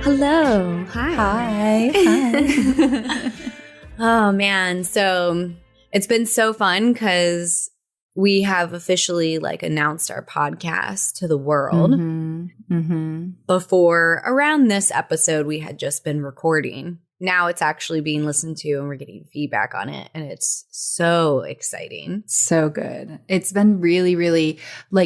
Hello. Hi. Hi. Oh, man. So it's been so fun because we have officially announced our podcast to the world. Before around this episode, we had just been recording. Now it's actually being listened to and we're getting feedback on it. And it's so exciting. So good. It's been really, really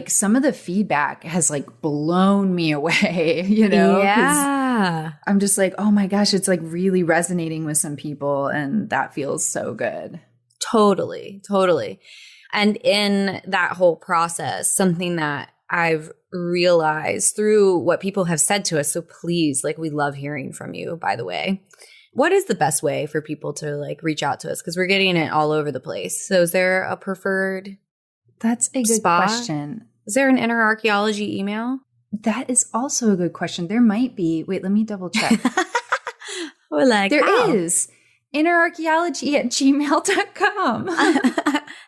some of the feedback has blown me away, Yeah. I'm just oh my gosh, it's really resonating with some people. And that feels so good. Totally. And in that whole process, something that I've realized through what people have said to us. So please, we love hearing from you, by the way. What is the best way for people to reach out to us? Because we're getting it all over the place. So is there a preferred That's a good spot? question. Is there an inner archaeology email? That is also a good question. There might be. Wait, let me double check. There is. innerarchaeology@gmail.com.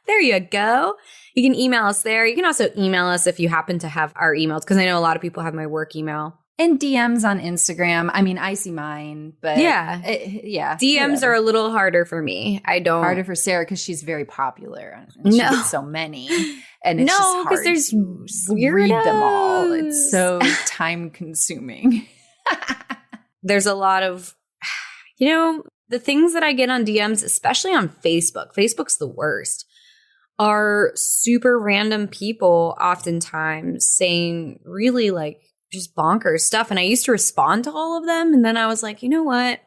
There you go. You can email us there. You can also email us if you happen to have our emails, because I know a lot of people have my work email. And DMs on Instagram. I mean, I see mine, but yeah. DMs whatever. are a little harder for me. Harder for Sarah because she's very popular. And she gets so many. And it's just hard because there's to weirdos. read them all. It's so time consuming. There's a lot of, the things that I get on DMs, especially on Facebook. Facebook's the worst. Are super random people oftentimes saying really just bonkers stuff. And I used to respond to all of them. And then I was like, you know what?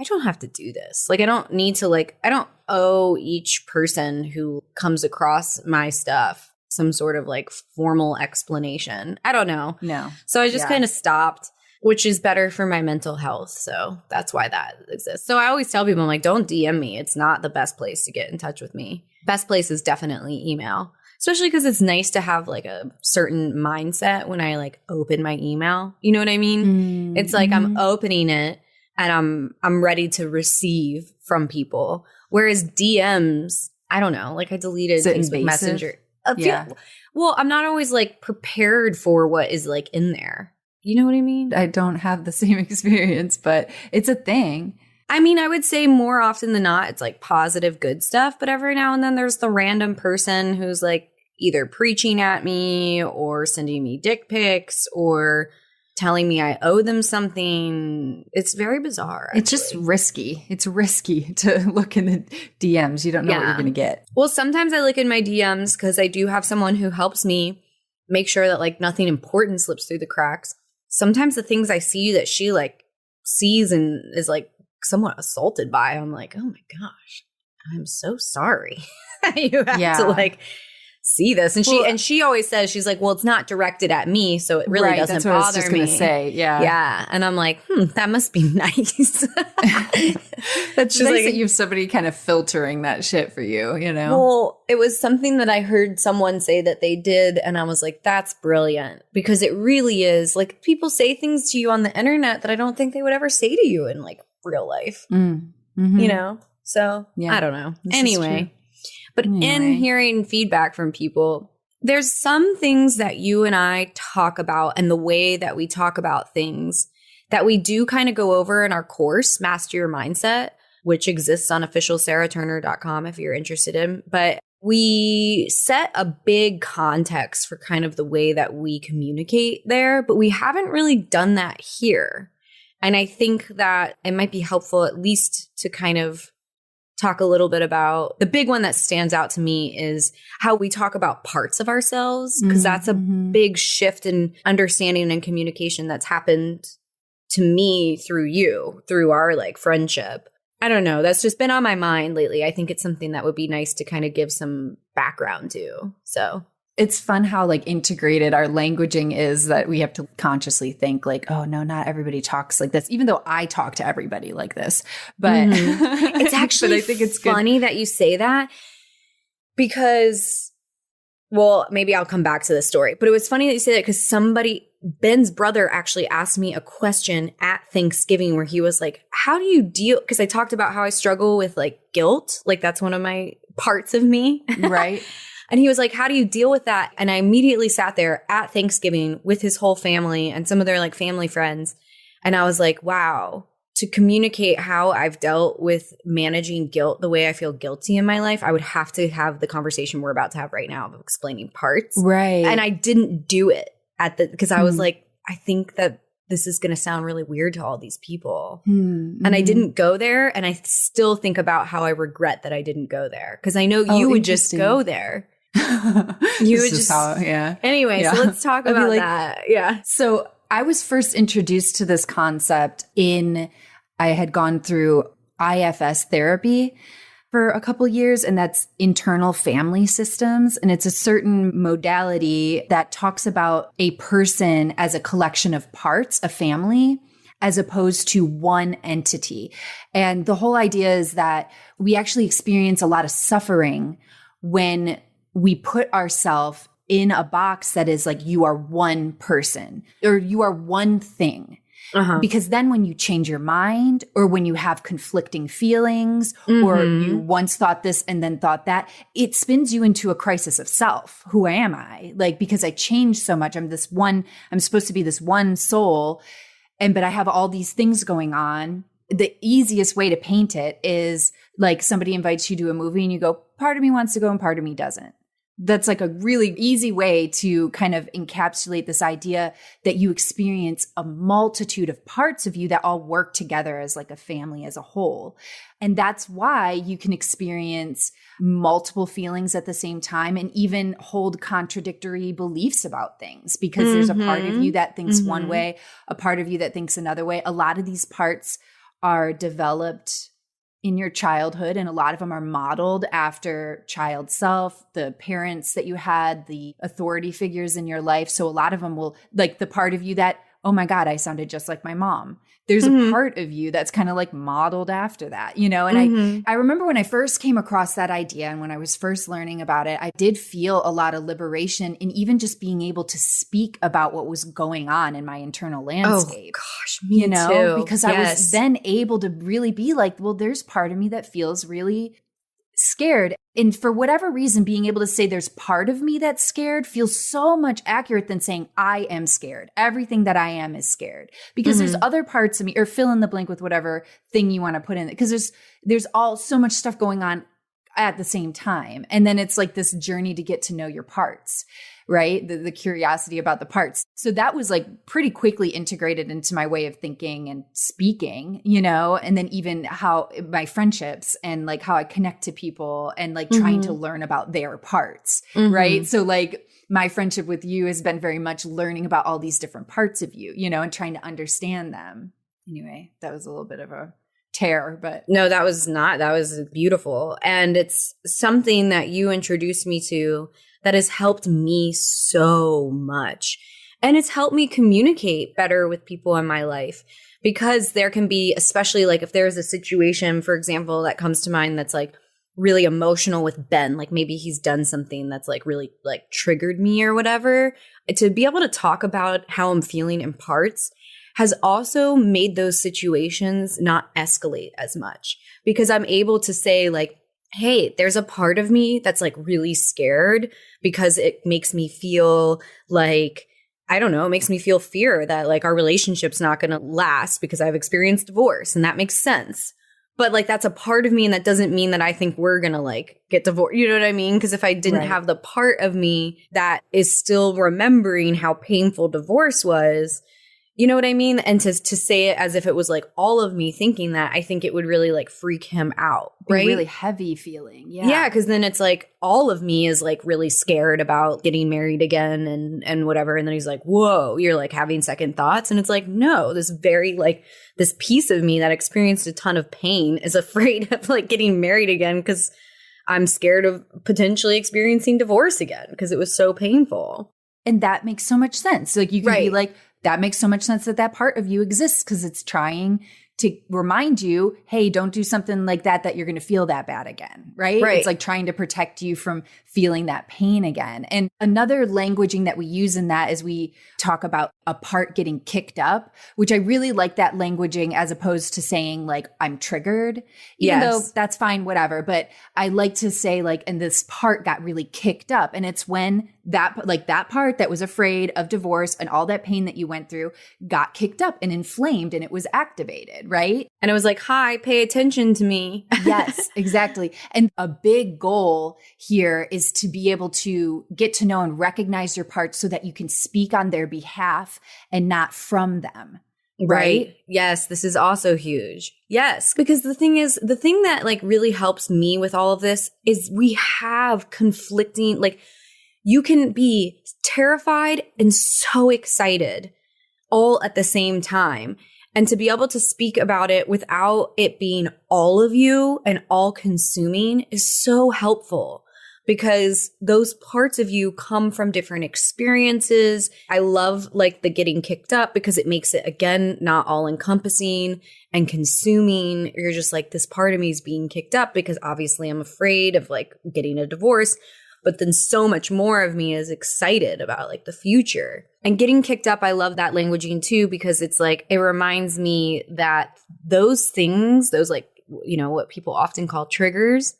I don't have to do this. I don't need to I don't owe each person who comes across my stuff some sort of formal explanation. I don't know. No. So I just kind of stopped, which is better for my mental health. So that's why that exists. So I always tell people, don't DM me. It's not the best place to get in touch with me. Best place is definitely email. Especially because it's nice to have a certain mindset when I open my email. You know what I mean? It's I'm opening it and I'm ready to receive from people. Whereas DMs, I don't know. I deleted Facebook Messenger. Well, I'm not always prepared for what is in there. You know what I mean? I don't have the same experience, but it's a thing. I mean, I would say more often than not, it's positive, good stuff. But every now and then there's the random person who's either preaching at me or sending me dick pics or telling me I owe them something. It's very bizarre. Actually. It's just risky. It's risky to look in the DMs. You don't know what you're going to get. Well, sometimes I look in my DMs because I do have someone who helps me make sure that nothing important slips through the cracks. Sometimes the things I see that she sees and is somewhat assaulted by, I'm oh my gosh, I'm so sorry. You have to see this. And she always says, she's well, it's not directed at me, so it really doesn't bother me. That's what I was just going to say. Yeah. Yeah. And I'm that must be nice. That's just nice that you have somebody kind of filtering that shit for you, Well, it was something that I heard someone say that they did. And I was that's brilliant, because it really is people say things to you on the internet that I don't think they would ever say to you in real life, So I don't know. Anyway. But in hearing feedback from people, there's some things that you and I talk about and the way that we talk about things that we do kind of go over in our course, Master Your Mindset, which exists on officialsarahturner.com if you're interested in. But we set a big context for kind of the way that we communicate there, but we haven't really done that here. And I think that it might be helpful at least to kind of talk a little bit about the big one that stands out to me is how we talk about parts of ourselves, because that's a big shift in understanding and communication that's happened to me through you, through our friendship. I don't know. That's just been on my mind lately. I think it's something that would be nice to kind of give some background to. So it's fun how integrated our languaging is, that we have to consciously think oh no, not everybody talks like this, even though I talk to everybody like this. But it's actually I think it's funny that you say that, because, well, maybe I'll come back to this story, but it was funny that you say that because Ben's brother actually asked me a question at Thanksgiving where he was how do you deal? Because I talked about how I struggle with guilt. That's one of my parts of me. Right. And he was how do you deal with that? And I immediately sat there at Thanksgiving with his whole family and some of their family friends. And I was like, wow, to communicate how I've dealt with managing guilt the way I feel guilty in my life, I would have to have the conversation we're about to have right now of explaining parts. Right. And I didn't do it because I was like, I think that this is going to sound really weird to all these people. Mm-hmm. And I didn't go there. And I still think about how I regret that I didn't go there. Because I know you would just go there. You would just, Anyway, so let's talk about that. Yeah. So I was first introduced to this concept I had gone through IFS therapy for a couple years, and that's internal family systems. And it's a certain modality that talks about a person as a collection of parts, a family, as opposed to one entity. And the whole idea is that we actually experience a lot of suffering when we put ourselves in a box that is like, you are one person or you are one thing. Because then when you change your mind or when you have conflicting feelings or you once thought this and then thought that, it spins you into a crisis of self. Who am I? Like, because I changed so much. I'm supposed to be this one soul. But I have all these things going on. The easiest way to paint it is like somebody invites you to a movie and you go, part of me wants to go and part of me doesn't. That's like a really easy way to kind of encapsulate this idea that you experience a multitude of parts of you that all work together as like a family as a whole. And that's why you can experience multiple feelings at the same time and even hold contradictory beliefs about things, because there's a part of you that thinks one way, a part of you that thinks another way. A lot of these parts are developed in your childhood, and a lot of them are modeled after child self, the parents that you had, the authority figures in your life. So a lot of them will, like the part of you that, oh my God, I sounded just like my mom. There's a part of you that's kind of like modeled after that, you know? And I remember when I first came across that idea and when I was first learning about it, I did feel a lot of liberation in even just being able to speak about what was going on in my internal landscape. Oh gosh, me too. Because I was then able to really be like, well, there's part of me that feels really scared. And for whatever reason, being able to say there's part of me that's scared feels so much accurate than saying I am scared. Everything that I am is scared, because there's other parts of me, or fill in the blank with whatever thing you want to put in, because there's all so much stuff going on at the same time. And then it's like this journey to get to know your parts, right? The curiosity about the parts. So that was like pretty quickly integrated into my way of thinking and speaking, you know, and then even how my friendships and like how I connect to people and like trying to learn about their parts, right? So like my friendship with you has been very much learning about all these different parts of you, you know, and trying to understand them. Anyway, that was a little bit of a tear, but no, that was beautiful. And it's something that you introduced me to that has helped me so much. And it's helped me communicate better with people in my life, because there can be, especially like if there's a situation, for example, that comes to mind that's like really emotional with Ben, like maybe he's done something that's like really like triggered me or whatever, to be able to talk about how I'm feeling in parts has also made those situations not escalate as much, because I'm able to say like, hey, there's a part of me that's like really scared because it makes me feel like, I don't know, it makes me feel fear that like our relationship's not going to last because I've experienced divorce, and that makes sense. But like, that's a part of me, and that doesn't mean that I think we're going to like get divorced. You know what I mean? Because if I didn't have the part of me that is still remembering how painful divorce was, you know what I mean? And to say it as if it was like all of me thinking that, I think it would really like freak him out, right? A really heavy feeling. Yeah. Yeah, because then it's like all of me is like really scared about getting married again and whatever. And then he's like, whoa, you're like having second thoughts. And it's like, no, this piece of me that experienced a ton of pain is afraid of like getting married again because I'm scared of potentially experiencing divorce again because it was so painful. And that makes so much sense. Like you can be like, that makes so much sense that part of you exists because it's trying to remind you, hey, don't do something like that you're going to feel that bad again, right? It's like trying to protect you from feeling that pain again. And another languaging that we use in that is we talk about a part getting kicked up, which I really like that languaging as opposed to saying like, I'm triggered, even though that's fine, whatever. But I like to say like, and this part got really kicked up. And it's when that part that was afraid of divorce and all that pain that you went through got kicked up and inflamed and it was activated, right? And it was like, hi, pay attention to me. Yes, exactly. And a big goal here is to be able to get to know and recognize your parts so that you can speak on their behalf and not from them. Right? Yes, this is also huge. Yes, because the thing that like really helps me with all of this is we have conflicting, like you can be terrified and so excited all at the same time. And to be able to speak about it without it being all of you and all consuming is so helpful. Because those parts of you come from different experiences. I love like the getting kicked up because it makes it, again, not all encompassing and consuming. You're just like, this part of me is being kicked up because obviously I'm afraid of like getting a divorce. But then so much more of me is excited about like the future. And getting kicked up, I love that languaging too, because it's like, it reminds me that those things, those like, you know, what people often call triggers,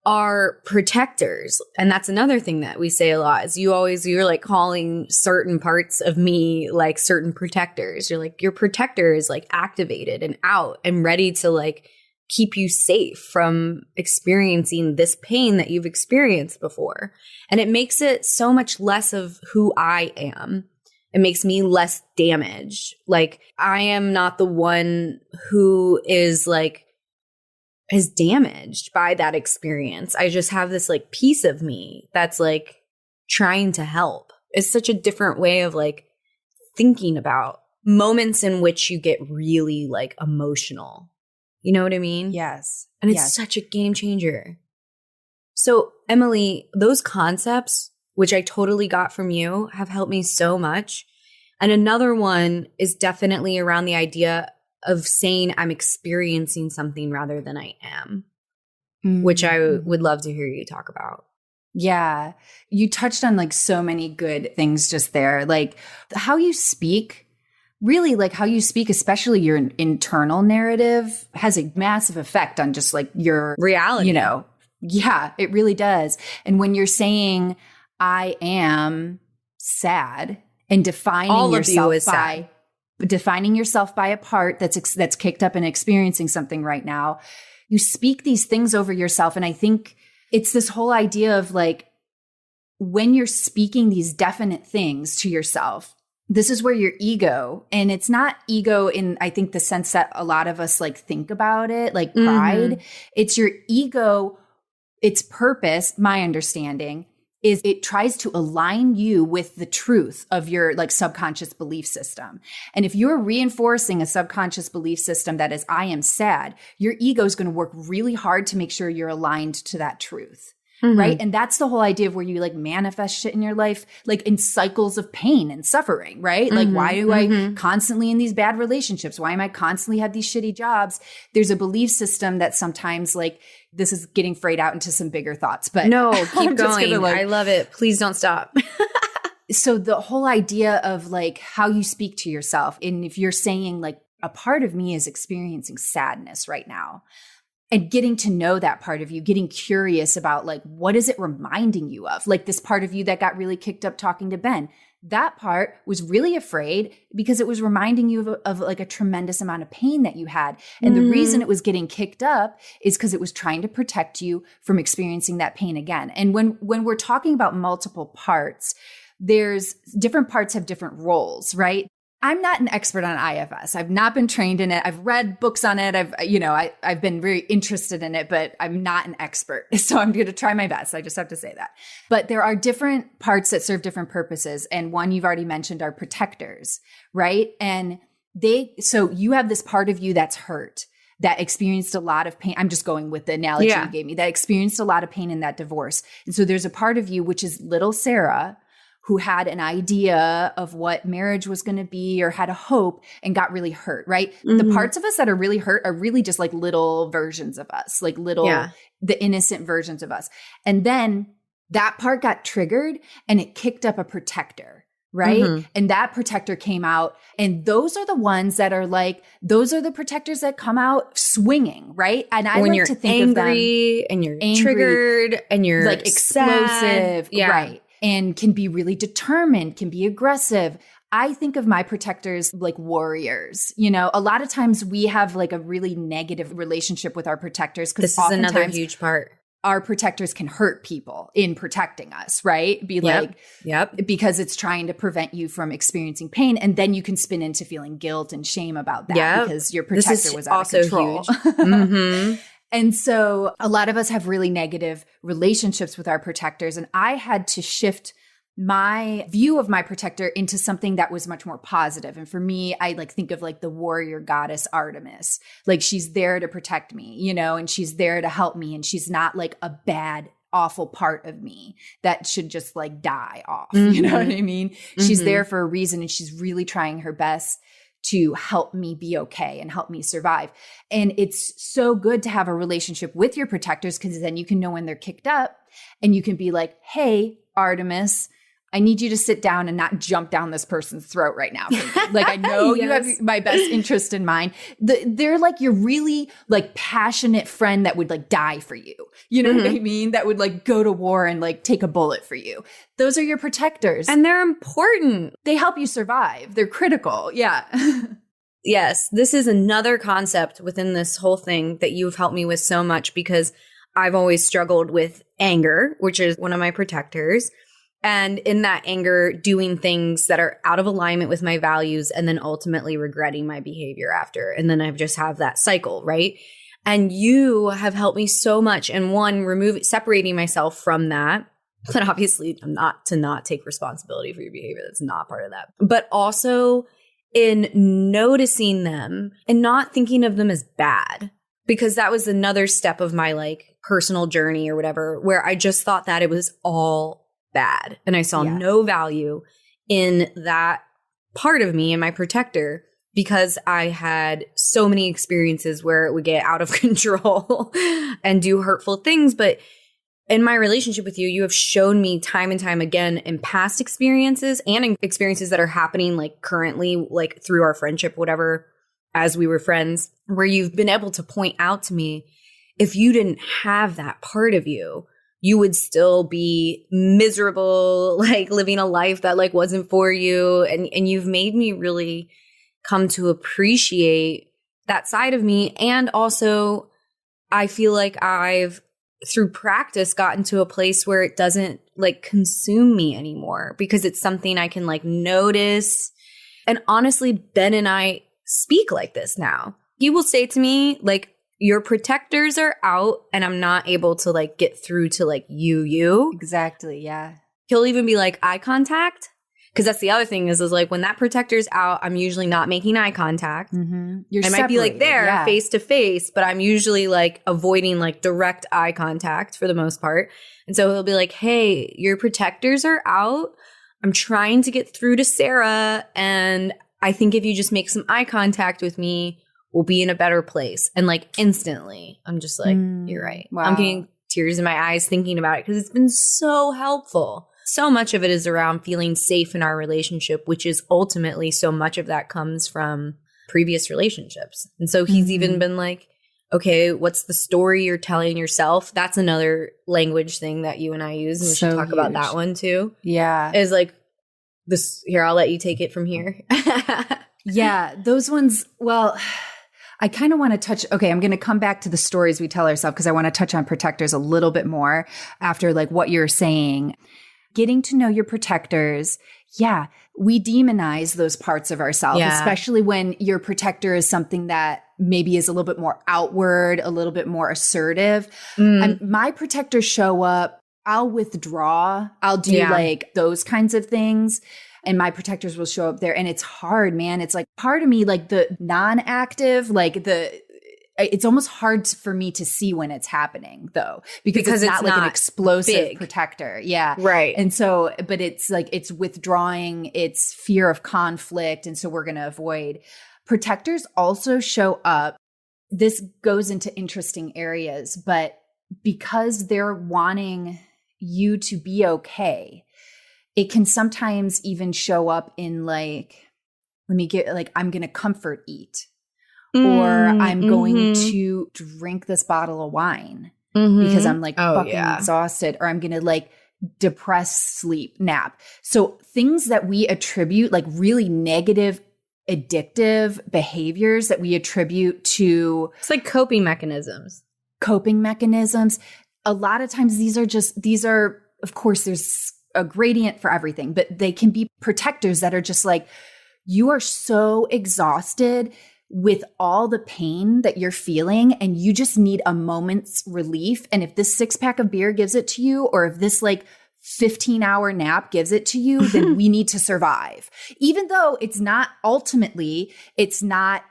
are protectors. And that's another thing that we say a lot is you're like calling certain parts of me like certain protectors. You're like, your protector is like activated and out and ready to like keep you safe from experiencing this pain that you've experienced before. And it makes it so much less of who I am. It makes me less damaged. Like I am not the one who is damaged by that experience. I just have this like piece of me that's like trying to help. It's such a different way of like thinking about moments in which you get really like emotional. You know what I mean? Yes. And it's such a game changer. So Emily, those concepts, which I totally got from you, have helped me so much. And another one is definitely around the idea of saying I'm experiencing something rather than I am, which I would love to hear you talk about. Yeah. You touched on like so many good things just there. Like how you speak, really like how you speak, especially your internal narrative has a massive effect on just like your reality, you know? Yeah, it really does. And when you're saying I am sad and defining yourself by a part that's kicked up and experiencing something right now, you speak these things over yourself. And I think it's this whole idea of like, when you're speaking these definite things to yourself, this is where your ego, and it's not ego in, I think, the sense that a lot of us like think about it, like pride. It's your ego, its purpose, my understanding, is it tries to align you with the truth of your like subconscious belief system. And if you're reinforcing a subconscious belief system that is, I am sad, your ego is going to work really hard to make sure you're aligned to that truth. Right. And that's the whole idea of where you like manifest shit in your life, like in cycles of pain and suffering. Right. Like, why do I constantly in these bad relationships? Why am I constantly have these shitty jobs? There's a belief system that sometimes like, this is getting frayed out into some bigger thoughts, but no, keep going. I love it. Please don't stop. So the whole idea of like how you speak to yourself, and if you're saying like a part of me is experiencing sadness right now, and getting to know that part of you, getting curious about like, what is it reminding you of? Like this part of you that got really kicked up talking to Ben, that part was really afraid because it was reminding you of like a tremendous amount of pain that you had. And the reason it was getting kicked up is because it was trying to protect you from experiencing that pain again. And when we're talking about multiple parts, there's different parts have different roles, right? I'm not an expert on IFS. I've not been trained in it. I've read books on it. I've been very interested in it, but I'm not an expert. So I'm going to try my best. I just have to say that. But there are different parts that serve different purposes. And one you've already mentioned are protectors, right? And so you have this part of you that's hurt, that experienced a lot of pain. I'm just going with the analogy you gave me, that experienced a lot of pain in that divorce. And so there's a part of you, which is little Sarah, who had an idea of what marriage was going to be or had a hope and got really hurt, right? The parts of us that are really hurt are really just like little versions of us, like the innocent versions of us. And then that part got triggered and it kicked up a protector, right? And that protector came out. And those are the ones that are like, those are the protectors that come out swinging, right? And I like to think of them and you're triggered and you're like explosive, right? and can be really determined, can be aggressive. I think of my protectors like warriors. You know, a lot of times we have like a really negative relationship with our protectors because this is another huge part. Our protectors can hurt people in protecting us, right? Be like, because it's trying to prevent you from experiencing pain. And then you can spin into feeling guilt and shame about that because your protector was out of control. Huge. And so a lot of us have really negative relationships with our protectors. And I had to shift my view of my protector into something that was much more positive. And for me, I like think of like the warrior goddess Artemis. Like she's there to protect me, you know, and she's there to help me. And she's not like a bad, awful part of me that should just like die off. You know what I mean? She's there for a reason, and she's really trying her best to help me be okay and help me survive. And it's so good to have a relationship with your protectors, because then you can know when they're kicked up and you can be like, hey, Artemis, I need you to sit down and not jump down this person's throat right now. Like, I know you have my best interest in mind. They're like your really like passionate friend that would like die for you. You know what I mean? That would like go to war and like take a bullet for you. Those are your protectors. And they're important. They help you survive. They're critical. Yeah. Yes. This is another concept within this whole thing that you've helped me with so much, because I've always struggled with anger, which is one of my protectors. And in that anger, doing things that are out of alignment with my values and then ultimately regretting my behavior after. And then I just have that cycle, right? And you have helped me so much. And one, separating myself from that. But obviously, I'm not to not take responsibility for your behavior. That's not part of that. But also in noticing them and not thinking of them as bad. Because that was another step of my like personal journey or whatever, where I just thought that it was all bad. And I saw no value in that part of me and my protector, because I had so many experiences where it would get out of control and do hurtful things. But in my relationship with you, you have shown me time and time again in past experiences and in experiences that are happening like currently, like through our friendship, whatever, as we were friends, where you've been able to point out to me, if you didn't have that part of you, you would still be miserable, like living a life that like wasn't for you. And you've made me really come to appreciate that side of me. And also, I feel like I've, through practice, gotten to a place where it doesn't like consume me anymore, because it's something I can like notice. And honestly, Ben and I speak like this now. He will say to me, like, your protectors are out and I'm not able to like get through to like you. Exactly. Yeah. He'll even be like eye contact. Because that's the other thing is like when that protector's out, I'm usually not making eye contact. You're I might be like there face to face, but I'm usually like avoiding like direct eye contact for the most part. And so he'll be like, hey, your protectors are out. I'm trying to get through to Sarah. And I think if you just make some eye contact with me, we'll be in a better place. And like instantly, I'm just like, you're right. Wow. I'm getting tears in my eyes thinking about it because it's been so helpful. So much of it is around feeling safe in our relationship, which is ultimately so much of that comes from previous relationships. And so he's even been like, okay, what's the story you're telling yourself? That's another language thing that you and I use. And we should talk about that one too. Yeah. Is like this here, I'll let you take it from here. Yeah. Those ones, well, I kind of want to touch, okay, I'm going to come back to the stories we tell ourselves because I want to touch on protectors a little bit more after like what you're saying. Getting to know your protectors. Yeah, we demonize those parts of ourselves, especially when your protector is something that maybe is a little bit more outward, a little bit more assertive. My protectors show up, I'll withdraw, I'll do like those kinds of things. And my protectors will show up there. And it's hard, man. It's like part of me, like the non-active, like it's almost hard for me to see when it's happening though, because it's not like an explosive big protector. Yeah. Right. And so, but it's like, it's withdrawing, it's fear of conflict. And so we're going to avoid. Protectors also show up. This goes into interesting areas, but because they're wanting you to be okay, it can sometimes even show up in like, I'm going to comfort eat. Or I'm going to drink this bottle of wine because I'm like fucking exhausted. Or I'm going to like depressed sleep, nap. So things that we attribute, like really negative, addictive behaviors that we attribute to It's like coping mechanisms. Coping mechanisms. A lot of times these are, of course, there's a gradient for everything, but they can be protectors that are just like, you are so exhausted with all the pain that you're feeling and you just need a moment's relief. And if this 6-pack of beer gives it to you, or if this like 15-hour nap gives it to you, then we need to survive. Even though it's not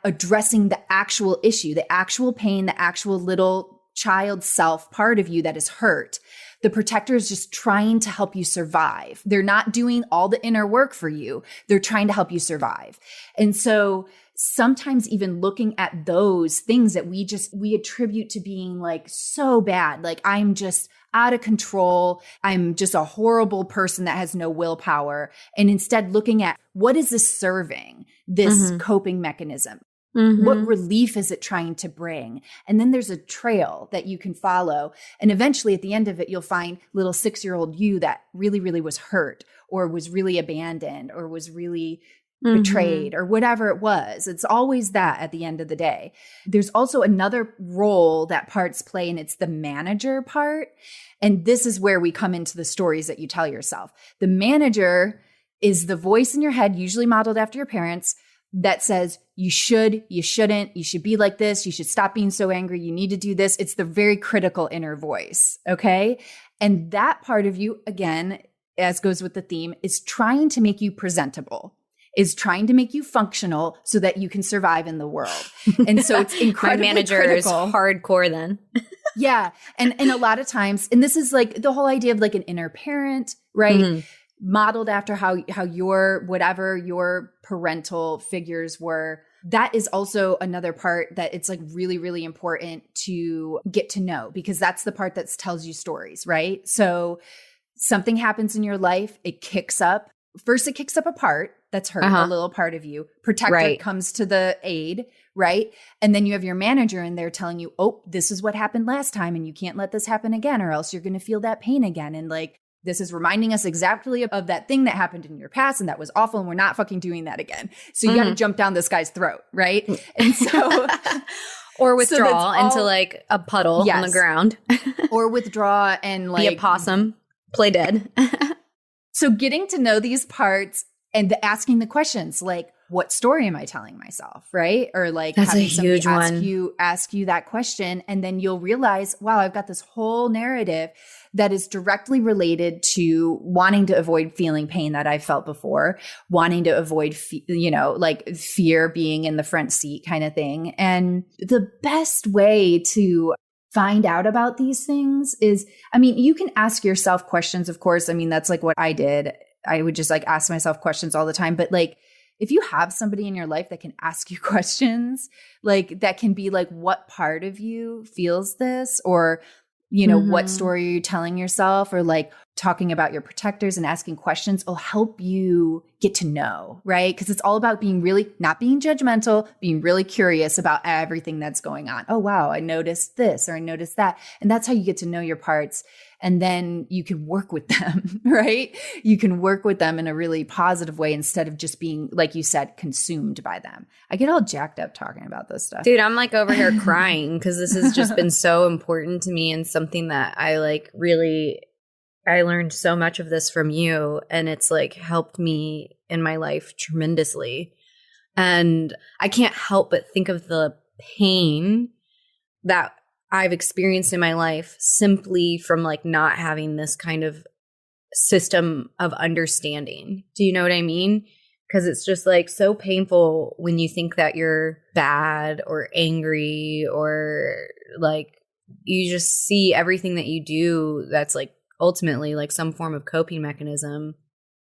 addressing the actual issue, the actual pain, the actual little child self part of you that is hurt. The protector is just trying to help you survive. They're not doing all the inner work for you. They're trying to help you survive. And so sometimes even looking at those things that we attribute to being like so bad, like I'm just out of control. I'm just a horrible person that has no willpower. And instead looking at, what is this serving, this coping mechanism? What relief is it trying to bring? And then there's a trail that you can follow. And eventually at the end of it, you'll find little 6-year-old you that really, really was hurt or was really abandoned or was really betrayed or whatever it was. It's always that at the end of the day. There's also another role that parts play, and it's the manager part. And this is where we come into the stories that you tell yourself. The manager is the voice in your head, usually modeled after your parents, that says, you should, you shouldn't, you should be like this, you should stop being so angry, you need to do this. It's the very critical inner voice, okay? And that part of you, again, as goes with the theme, is trying to make you presentable, is trying to make you functional so that you can survive in the world. And so it's incredibly My manager critical. is hardcore then. Yeah. And a lot of times, and this is like the whole idea of like an inner parent, right? Modeled after how your, whatever your parental figures were. That is also another part that it's like really, really important to get to know, because that's the part that tells you stories, right? So something happens in your life, it kicks up. First, it kicks up a part that's hurt, a little part of you. Protector comes to the aid, right? And then you have your manager in there telling you, oh, this is what happened last time and you can't let this happen again, or else you're going to feel that pain again. And like, this is reminding us exactly of that thing that happened in your past and that was awful, and we're not fucking doing that again. So you got to jump down this guy's throat, right? And so or withdraw into like a puddle on the ground. Or withdraw and like be a possum, play dead. So getting to know these parts and asking the questions like, what story am I telling myself, right? Or like that's having a huge somebody ask you that question, and then you'll realize, wow, I've got this whole narrative that is directly related to wanting to avoid feeling pain that I felt before, wanting to avoid, like fear being in the front seat kind of thing. And the best way to find out about these things is, I mean, you can ask yourself questions, of course. I mean, that's like what I did. I would just like ask myself questions all the time. But like, if you have somebody in your life that can ask you questions, like that can be like, what part of you feels this? Or, what story are you telling yourself? Or like talking about your protectors and asking questions will help you get to know, right? Because it's all about not being judgmental, being really curious about everything that's going on. Oh, wow, I noticed this or I noticed that. And that's how you get to know your parts. And then you can work with them, right? You can work with them in a really positive way instead of just being, like you said, consumed by them. I get all jacked up talking about this stuff. Dude, I'm like over here crying because this has just been so important to me and something that I like really, I learned so much of this from you, and it's like helped me in my life tremendously. And I can't help but think of the pain that I've experienced in my life simply from like not having this kind of system of understanding. Do you know what I mean? Because it's just like so painful when you think that you're bad or angry, or like you just see everything that you do that's like ultimately like some form of coping mechanism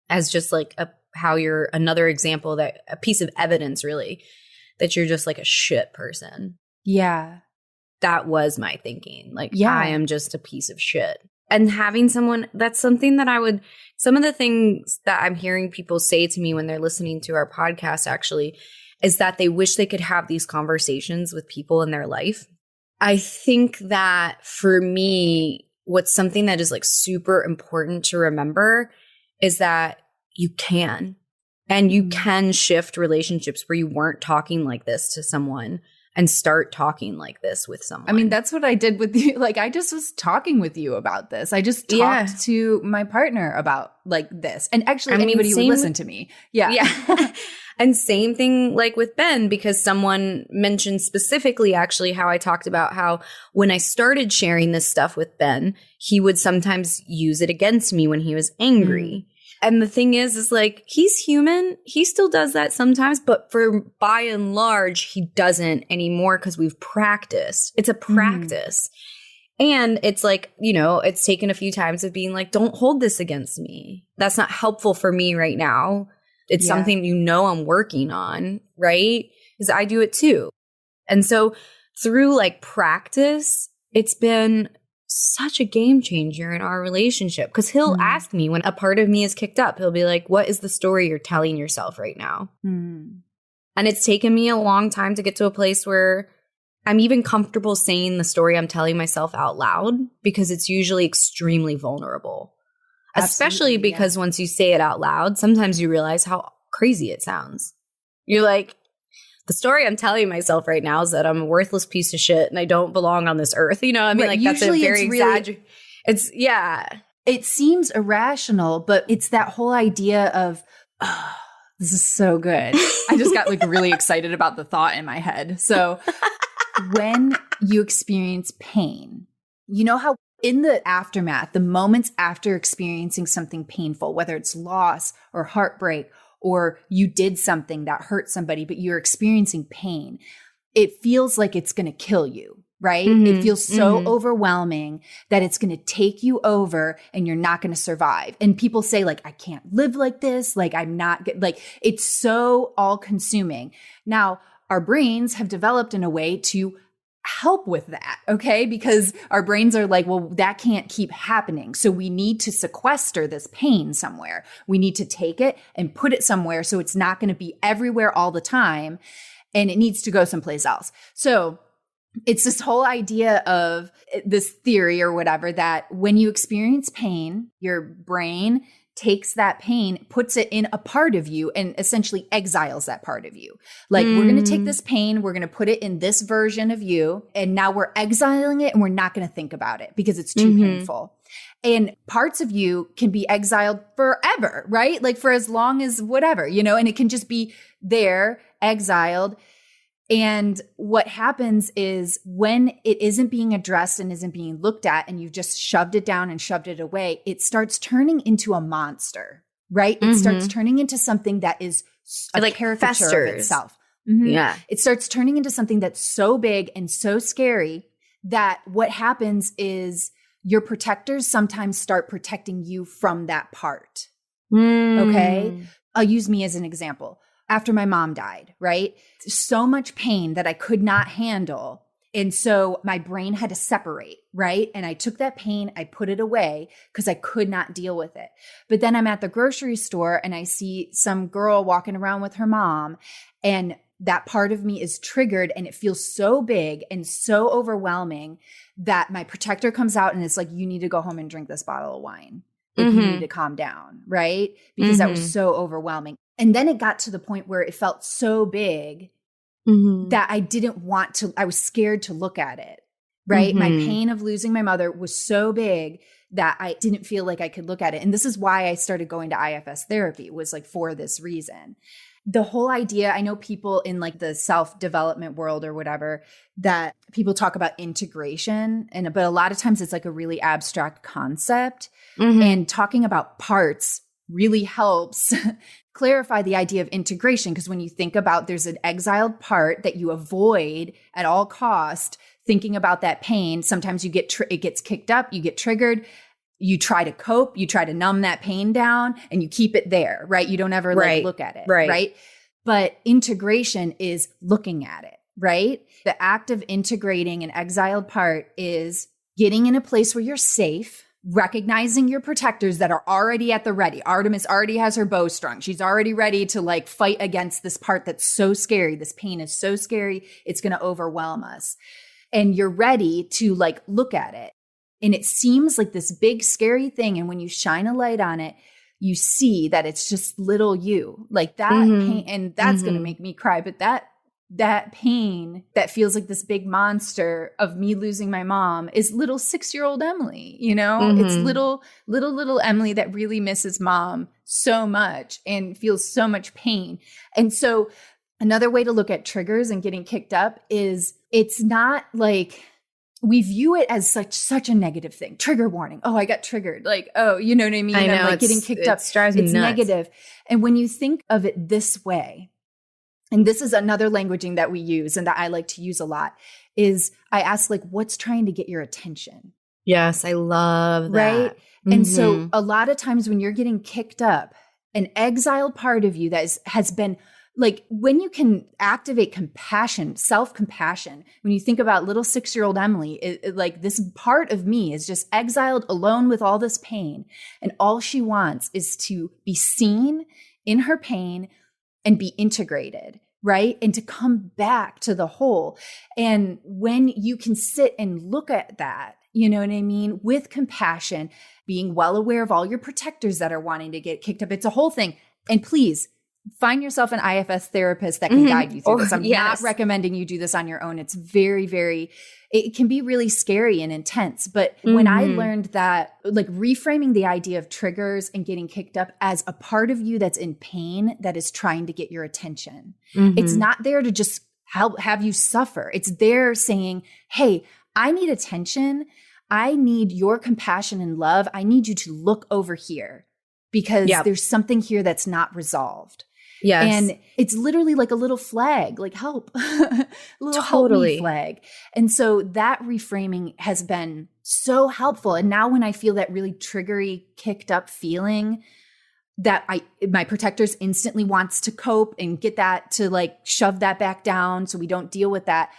as just like how you're another example, that a piece of evidence really that you're just like a shit person. Yeah. That was my thinking. Like, I am just a piece of shit. And having someone, that's something that some of the things that I'm hearing people say to me when they're listening to our podcast actually is that they wish they could have these conversations with people in their life. I think that for me, what's something that is like super important to remember is that you can. And you can shift relationships where you weren't talking like this to someone and start talking like this with someone. I mean, that's what I did with you. Like, I just was talking with you about this. I just talked to my partner about like this. And actually, anybody who would listen to me. Yeah. Yeah. And same thing like with Ben, because someone mentioned specifically actually how I talked about how when I started sharing this stuff with Ben, he would sometimes use it against me when he was angry. And the thing is like, he's human. He still does that sometimes, but by and large, he doesn't anymore because we've practiced. It's a practice. And it's like, you know, it's taken a few times of being like, don't hold this against me. That's not helpful for me right now. It's something, you know, I'm working on, right? Because I do it too. And so through like practice, it's been such a game changer in our relationship, because he'll ask me when a part of me is kicked up. He'll be like, what is the story you're telling yourself right now? And it's taken me a long time to get to a place where I'm even comfortable saying the story I'm telling myself out loud, because it's usually extremely vulnerable. Especially because once you say it out loud, sometimes you realize how crazy it sounds. You're like, the story I'm telling myself right now is that I'm a worthless piece of shit and I don't belong on this earth. You know, I mean, like that's a very exaggerated. It seems irrational, but it's that whole idea of, oh, this is so good. I just got like really excited about the thought in my head. So when you experience pain, you know how in the aftermath, the moments after experiencing something painful, whether it's loss or heartbreak, or you did something that hurt somebody, but you're experiencing pain, it feels like it's going to kill you, right? It feels so overwhelming that it's going to take you over and you're not going to survive. And people say like, I can't live like this. Like I'm not like, it's so all consuming. Now, our brains have developed in a way to help with that, okay? Because our brains are like, well, that can't keep happening. So we need to sequester this pain somewhere. We need to take it and put it somewhere so it's not going to be everywhere all the time, and it needs to go someplace else. So it's this whole idea of this theory or whatever that when you experience pain, your brain takes that pain, puts it in a part of you, and essentially exiles that part of you. Like, we're going to take this pain, we're going to put it in this version of you, and now we're exiling it and we're not going to think about it because it's too painful. And parts of you can be exiled forever, right? Like for as long as whatever, you know, and it can just be there, exiled. And what happens is when it isn't being addressed and isn't being looked at, and you've just shoved it down and shoved it away, it starts turning into a monster, right? It starts turning into something that is a like caricature of itself. Yeah. It starts turning into something that's so big and so scary that what happens is your protectors sometimes start protecting you from that part. Okay. I'll use me as an example. After my mom died, right? So much pain that I could not handle. And so my brain had to separate, right? And I took that pain, I put it away because I could not deal with it. But then I'm at the grocery store and I see some girl walking around with her mom, and that part of me is triggered, and it feels so big and so overwhelming that my protector comes out and it's like, you need to go home and drink this bottle of wine. Like, you need to calm down, right? Because that was so overwhelming. And then it got to the point where it felt so big that I didn't want to, I was scared to look at it, right? My pain of losing my mother was so big that I didn't feel like I could look at it. And this is why I started going to IFS therapy, was like for this reason. The whole idea, I know people in like the self-development world or whatever, that people talk about integration, but a lot of times it's like a really abstract concept. And talking about parts really helps clarify the idea of integration. Because when you think about, there's an exiled part that you avoid at all cost, thinking about that pain, sometimes you get it gets kicked up, you get triggered, you try to cope, you try to numb that pain down, and you keep it there, right? You don't ever like look at it, right? But integration is looking at it, right? The act of integrating an exiled part is getting in a place where you're safe, recognizing your protectors that are already at the ready. Artemis already has her bow strung. She's already ready to like fight against this part that's so scary. This pain is so scary, it's going to overwhelm us. And you're ready to like look at it. And it seems like this big, scary thing. And when you shine a light on it, you see that it's just little you, like that pain. And that's going to make me cry. But that pain that feels like this big monster of me losing my mom is little 6-year-old Emily, it's little Emily that really misses mom so much and feels so much pain. And so another way to look at triggers and getting kicked up is it's not like we view it as such a negative thing. Trigger warning. Oh, I got triggered. Like, oh, you know what I mean? I know, I'm like getting kicked up. Drives me it's nuts. negative. And when you think of it this way, and this is another languaging that we use and that I like to use a lot, is I ask like, what's trying to get your attention? Yes, I love that. Right? And so a lot of times when you're getting kicked up, an exiled part of you that has been like, when you can activate compassion, self-compassion, when you think about little 6-year-old Emily, like this part of me is just exiled alone with all this pain. And all she wants is to be seen in her pain and be integrated, right? And to come back to the whole. And when you can sit and look at that, you know what I mean? With compassion, being well aware of all your protectors that are wanting to get kicked up. It's a whole thing. And please find yourself an IFS therapist that can guide you through this. I'm not recommending you do this on your own. It's it can be really scary and intense. But when I learned that, like reframing the idea of triggers and getting kicked up as a part of you that's in pain, that is trying to get your attention. It's not there to just have you suffer. It's there saying, hey, I need attention. I need your compassion and love. I need you to look over here because there's something here that's not resolved. Yes. And it's literally like a little flag, like help, a little help me flag. And so that reframing has been so helpful. And now when I feel that really triggery, kicked up feeling that my protectors instantly wants to cope and get that to like shove that back down so we don't deal with that,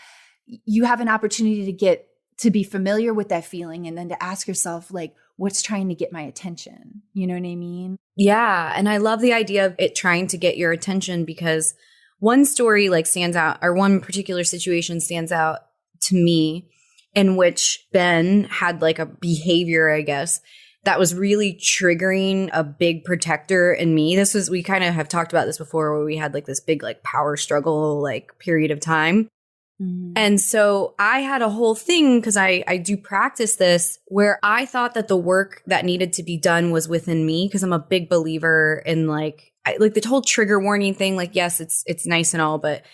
you have an opportunity to be familiar with that feeling and then to ask yourself like, what's trying to get my attention? You know what I mean? Yeah. And I love the idea of it trying to get your attention because one story like stands out, or one particular situation stands out to me in which Ben had like a behavior, I guess, that was really triggering a big protector in me. We kind of have talked about this before where we had like this big like power struggle like period of time. And so I had a whole thing because I do practice this where I thought that the work that needed to be done was within me because I'm a big believer in like the whole trigger warning thing. Like, yes, it's nice and all, but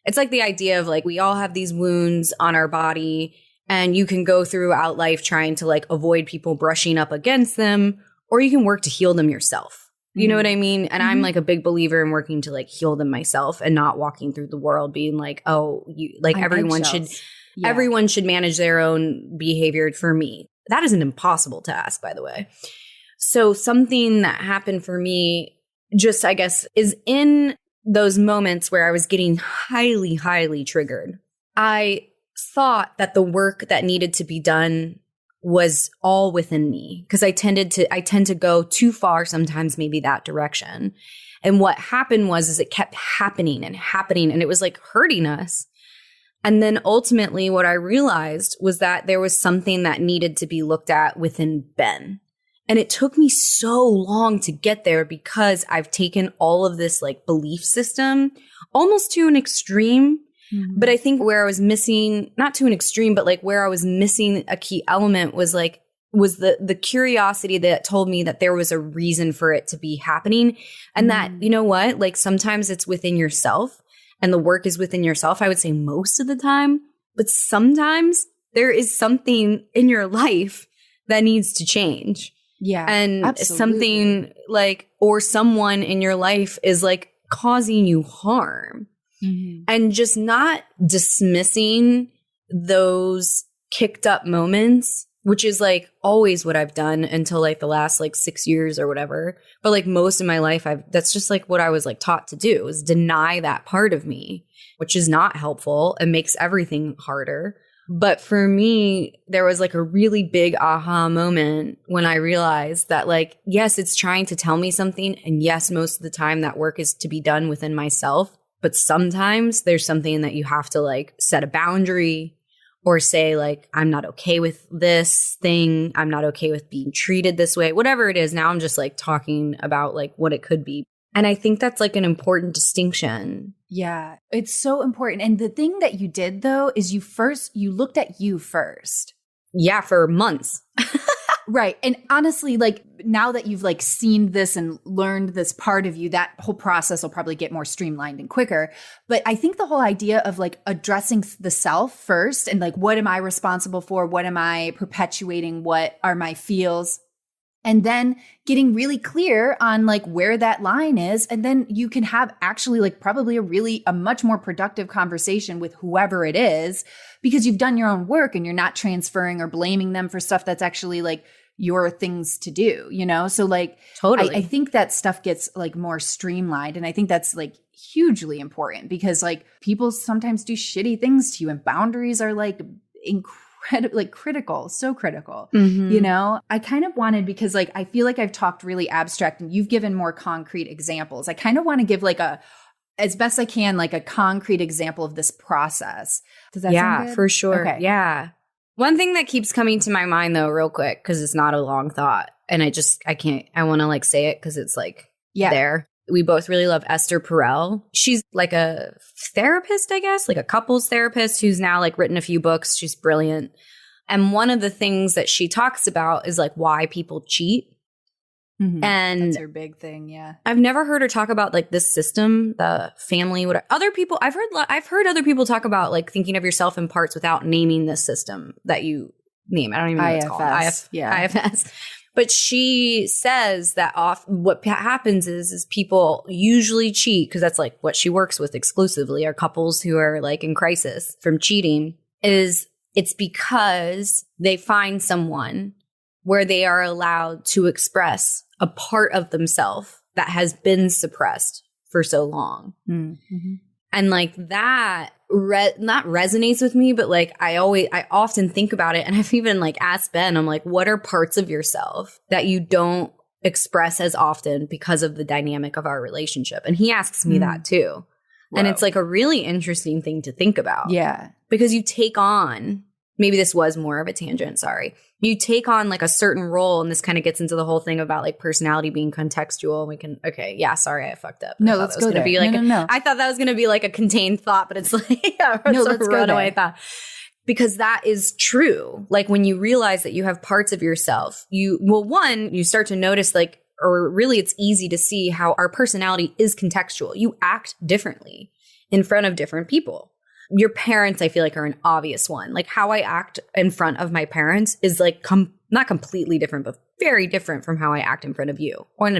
it's like the idea of like we all have these wounds on our body and you can go throughout life trying to like avoid people brushing up against them, or you can work to heal them yourself. You know what I mean? And I'm like a big believer in working to like heal them myself and not walking through the world being like, oh, everyone should manage their own behavior for me. That is an impossible task, by the way. So something that happened for me just, I guess, is in those moments where I was getting highly, highly triggered. I thought that the work that needed to be done was all within me because I tend to go too far sometimes, maybe that direction. And what happened is it kept happening and happening and it was like hurting us. And then ultimately what I realized was that there was something that needed to be looked at within Ben. And it took me so long to get there because I've taken all of this like belief system almost to an extreme. But I think where I was missing, not to an extreme, but like where I was missing a key element was the curiosity that told me that there was a reason for it to be happening. And that, you know what, like sometimes it's within yourself and the work is within yourself. I would say most of the time, but sometimes there is something in your life that needs to change. Yeah. And absolutely. something like, or someone in your life is like causing you harm. And just not dismissing those kicked up moments, which is like always what I've done until like the last like 6 years or whatever. But like most of my life, that's just like what I was like taught to do is deny that part of me, which is not helpful. It makes everything harder. But for me, there was like a really big aha moment when I realized that like, yes, it's trying to tell me something. And yes, most of the time that work is to be done within myself. But sometimes there's something that you have to like set a boundary or say like, I'm not okay with this thing. I'm not okay with being treated this way, whatever it is. Now I'm just like talking about like what it could be. And I think that's like an important distinction. Yeah, it's so important. And the thing that you did though is you looked at you first. Yeah, for months. Right. And honestly, like now that you've like seen this and learned this part of you, that whole process will probably get more streamlined and quicker. But I think the whole idea of like addressing the self first and like, what am I responsible for? What am I perpetuating? What are my feels? And then getting really clear on like where that line is. And then you can have actually like probably a much more productive conversation with whoever it is, because you've done your own work and you're not transferring or blaming them for stuff that's actually like your things to do, you know? So like, Totally. I think that stuff gets like more streamlined. And I think that's like hugely important because like people sometimes do shitty things to you and boundaries are like like critical, so critical, you know? I kind of wanted, because like, I feel like I've talked really abstract and you've given more concrete examples. I kind of want to give like as best I can, like a concrete example of this process. Does that sound good? For sure. Okay. Yeah. One thing that keeps coming to my mind though, real quick, because it's not a long thought and I want to like say it because it's like there. We both really love Esther Perel. She's like a therapist, I guess, like a couples therapist who's now like written a few books. She's brilliant. And one of the things that she talks about is like why people cheat. Mm-hmm. And that's her big thing. Yeah. I've never heard her talk about like this system, the family, whatever. Other people, I've heard other people talk about like thinking of yourself in parts without naming this system that you name. I don't even know what it's called. IFS. But she says that what happens is people usually cheat, because that's like what she works with exclusively, are couples who are like in crisis from cheating. It's because they find someone where they are allowed to express a part of themselves that has been suppressed for so long. Mm-hmm. And like that not resonates with me, but like I often think about it. And I've even like asked Ben, I'm like, what are parts of yourself that you don't express as often because of the dynamic of our relationship? And he asks me that too. Whoa. And it's like a really interesting thing to think about. Yeah. Because you take on, maybe this was more of a tangent, sorry. You take on like a certain role, and this kind of gets into the whole thing about like personality being contextual. Sorry, I fucked up. No, let's go there. No. I thought that was going to be like a contained thought, but it's like, let's go runaway thought. Because that is true. Like when you realize that you have parts of yourself, you start to notice like, or really it's easy to see how our personality is contextual. You act differently in front of different people. Your parents, I feel like, are an obvious one. Like how I act in front of my parents is like not completely different, but very different from how I act in front of you. Or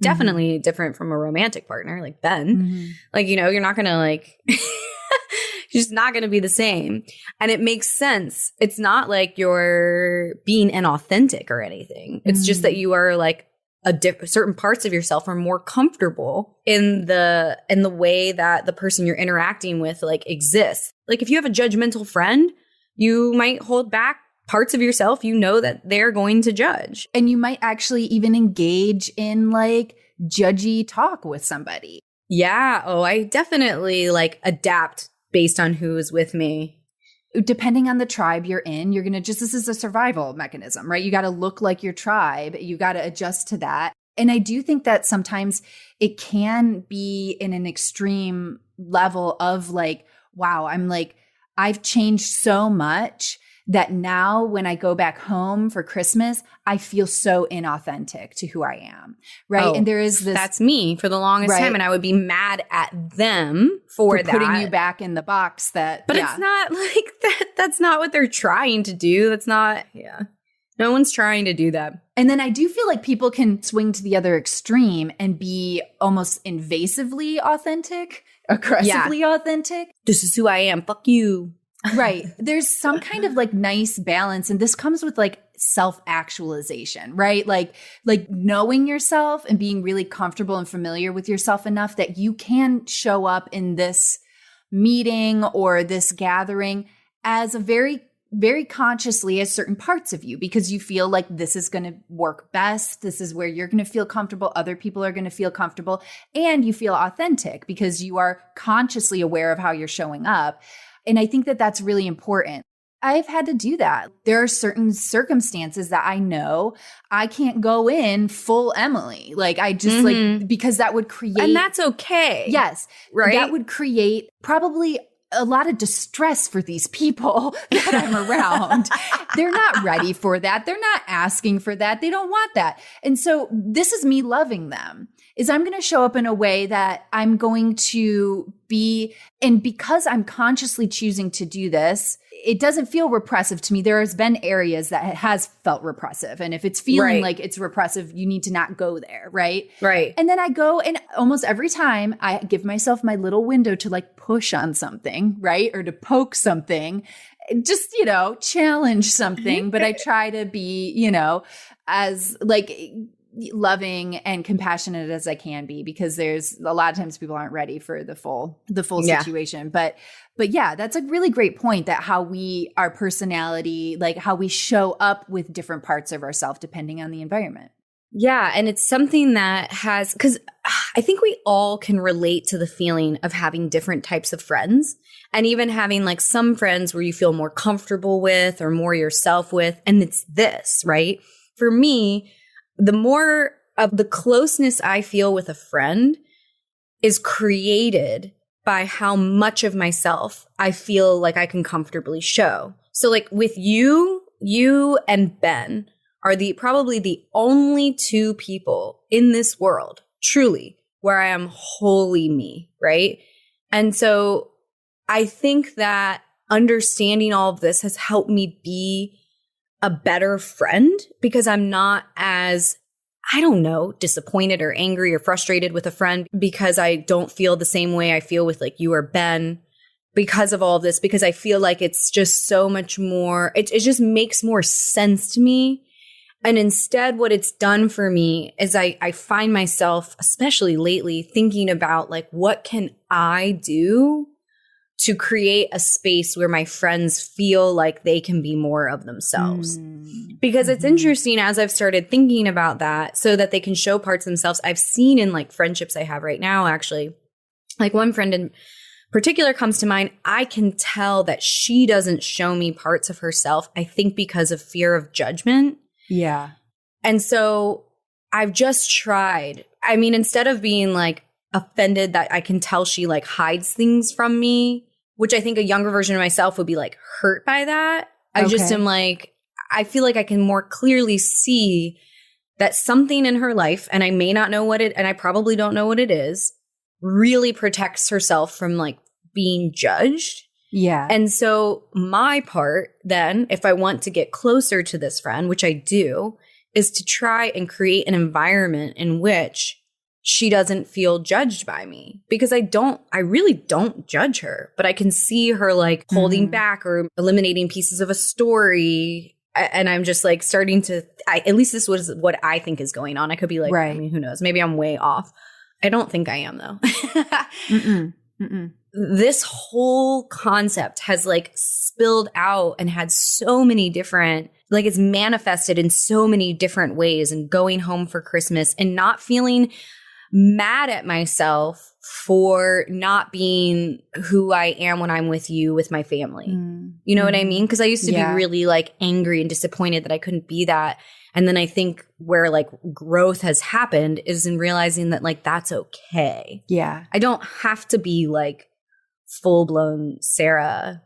definitely different from a romantic partner like Ben. Mm-hmm. Like, you know, you're not going to like, it's just not going to be the same. And it makes sense. It's not like you're being inauthentic or anything. It's just that you are like, certain parts of yourself are more comfortable in the way that the person you're interacting with like exists. Like if you have a judgmental friend, you might hold back parts of yourself, you know, that they're going to judge. And you might actually even engage in like judgy talk with somebody. Yeah. Oh, I definitely like adapt based on who is with me. Depending on the tribe you're in, you're going to this is a survival mechanism, right? You got to look like your tribe. You got to adjust to that. And I do think that sometimes it can be in an extreme level of like, wow, I've changed so much that now when I go back home for Christmas, I feel so inauthentic to who I am, right? Oh, and there is this— That's me for the longest time, and I would be mad at them for that. Putting you back in the box that— But it's not like that. That's not what they're trying to do. That's not— no one's trying to do that. And then I do feel like people can swing to the other extreme and be almost invasively authentic, aggressively authentic. This is who I am. Fuck you. Right. There's some kind of like nice balance. And this comes with like self-actualization, right? Like knowing yourself and being really comfortable and familiar with yourself enough that you can show up in this meeting or this gathering as a very, very consciously as certain parts of you, because you feel like this is going to work best. This is where you're going to feel comfortable. Other people are going to feel comfortable, and you feel authentic because you are consciously aware of how you're showing up. And I think that that's really important. I've had to do that. There are certain circumstances that I know I can't go in full Emily. Like I just like, because that would create. And that's okay. Yes. Right. That would create probably a lot of distress for these people that I'm around. They're not ready for that. They're not asking for that. They don't want that. And so this is me loving them, is I'm going to show up in a way that I'm going to be, and because I'm consciously choosing to do this, it doesn't feel repressive to me. There has been areas that it has felt repressive. And if it's feeling like it's repressive, you need to not go there. Right. Right. And then I go, and almost every time I give myself my little window to like push on something, right? Or to poke something, just, you know, challenge something. But I try to be, you know, as like loving and compassionate as I can be, because there's a lot of times people aren't ready for the full situation. But yeah, that's a really great point, that how we, our personality, like how we show up with different parts of ourselves depending on the environment. Yeah. And it's something that has, because I think we all can relate to the feeling of having different types of friends, and even having like some friends where you feel more comfortable with or more yourself with. And it's this, right? For me, the more of the closeness I feel with a friend is created by how much of myself I feel like I can comfortably show. So like with you and Ben are probably the only two people in this world, truly, where I am wholly me, right? And so I think that understanding all of this has helped me be a better friend, because I'm not as, I don't know, disappointed or angry or frustrated with a friend because I don't feel the same way I feel with like you or Ben because of all of this, because I feel like it's just so much more, it just makes more sense to me. And instead, what it's done for me is I find myself, especially lately, thinking about like, what can I do to create a space where my friends feel like they can be more of themselves? Because it's interesting, as I've started thinking about that, so that they can show parts of themselves. I've seen in like friendships I have right now, actually, like one friend in particular comes to mind. I can tell that she doesn't show me parts of herself, I think because of fear of judgment. Yeah. And so I've just tried. I mean, instead of being like offended that I can tell she like hides things from me, which I think a younger version of myself would be like hurt by that. I just am like, I feel like I can more clearly see that something in her life, and I may not know what it, and I probably don't know what it is, really protects herself from like being judged. Yeah. And so my part then, if I want to get closer to this friend, which I do, is to try and create an environment in which she doesn't feel judged by me, because I really don't judge her, but I can see her like holding back or eliminating pieces of a story. And I'm just like starting to, at least this was what I think is going on. I could be like, I mean, who knows? Maybe I'm way off. I don't think I am though. This whole concept has like spilled out and had so many different, like it's manifested in so many different ways, and going home for Christmas and not feeling mad at myself for not being who I am when I'm with you, with my family. You know what I mean? Because I used to be really like angry and disappointed that I couldn't be that. And then I think where like growth has happened is in realizing that like that's okay. Yeah. I don't have to be like full blown Sarah.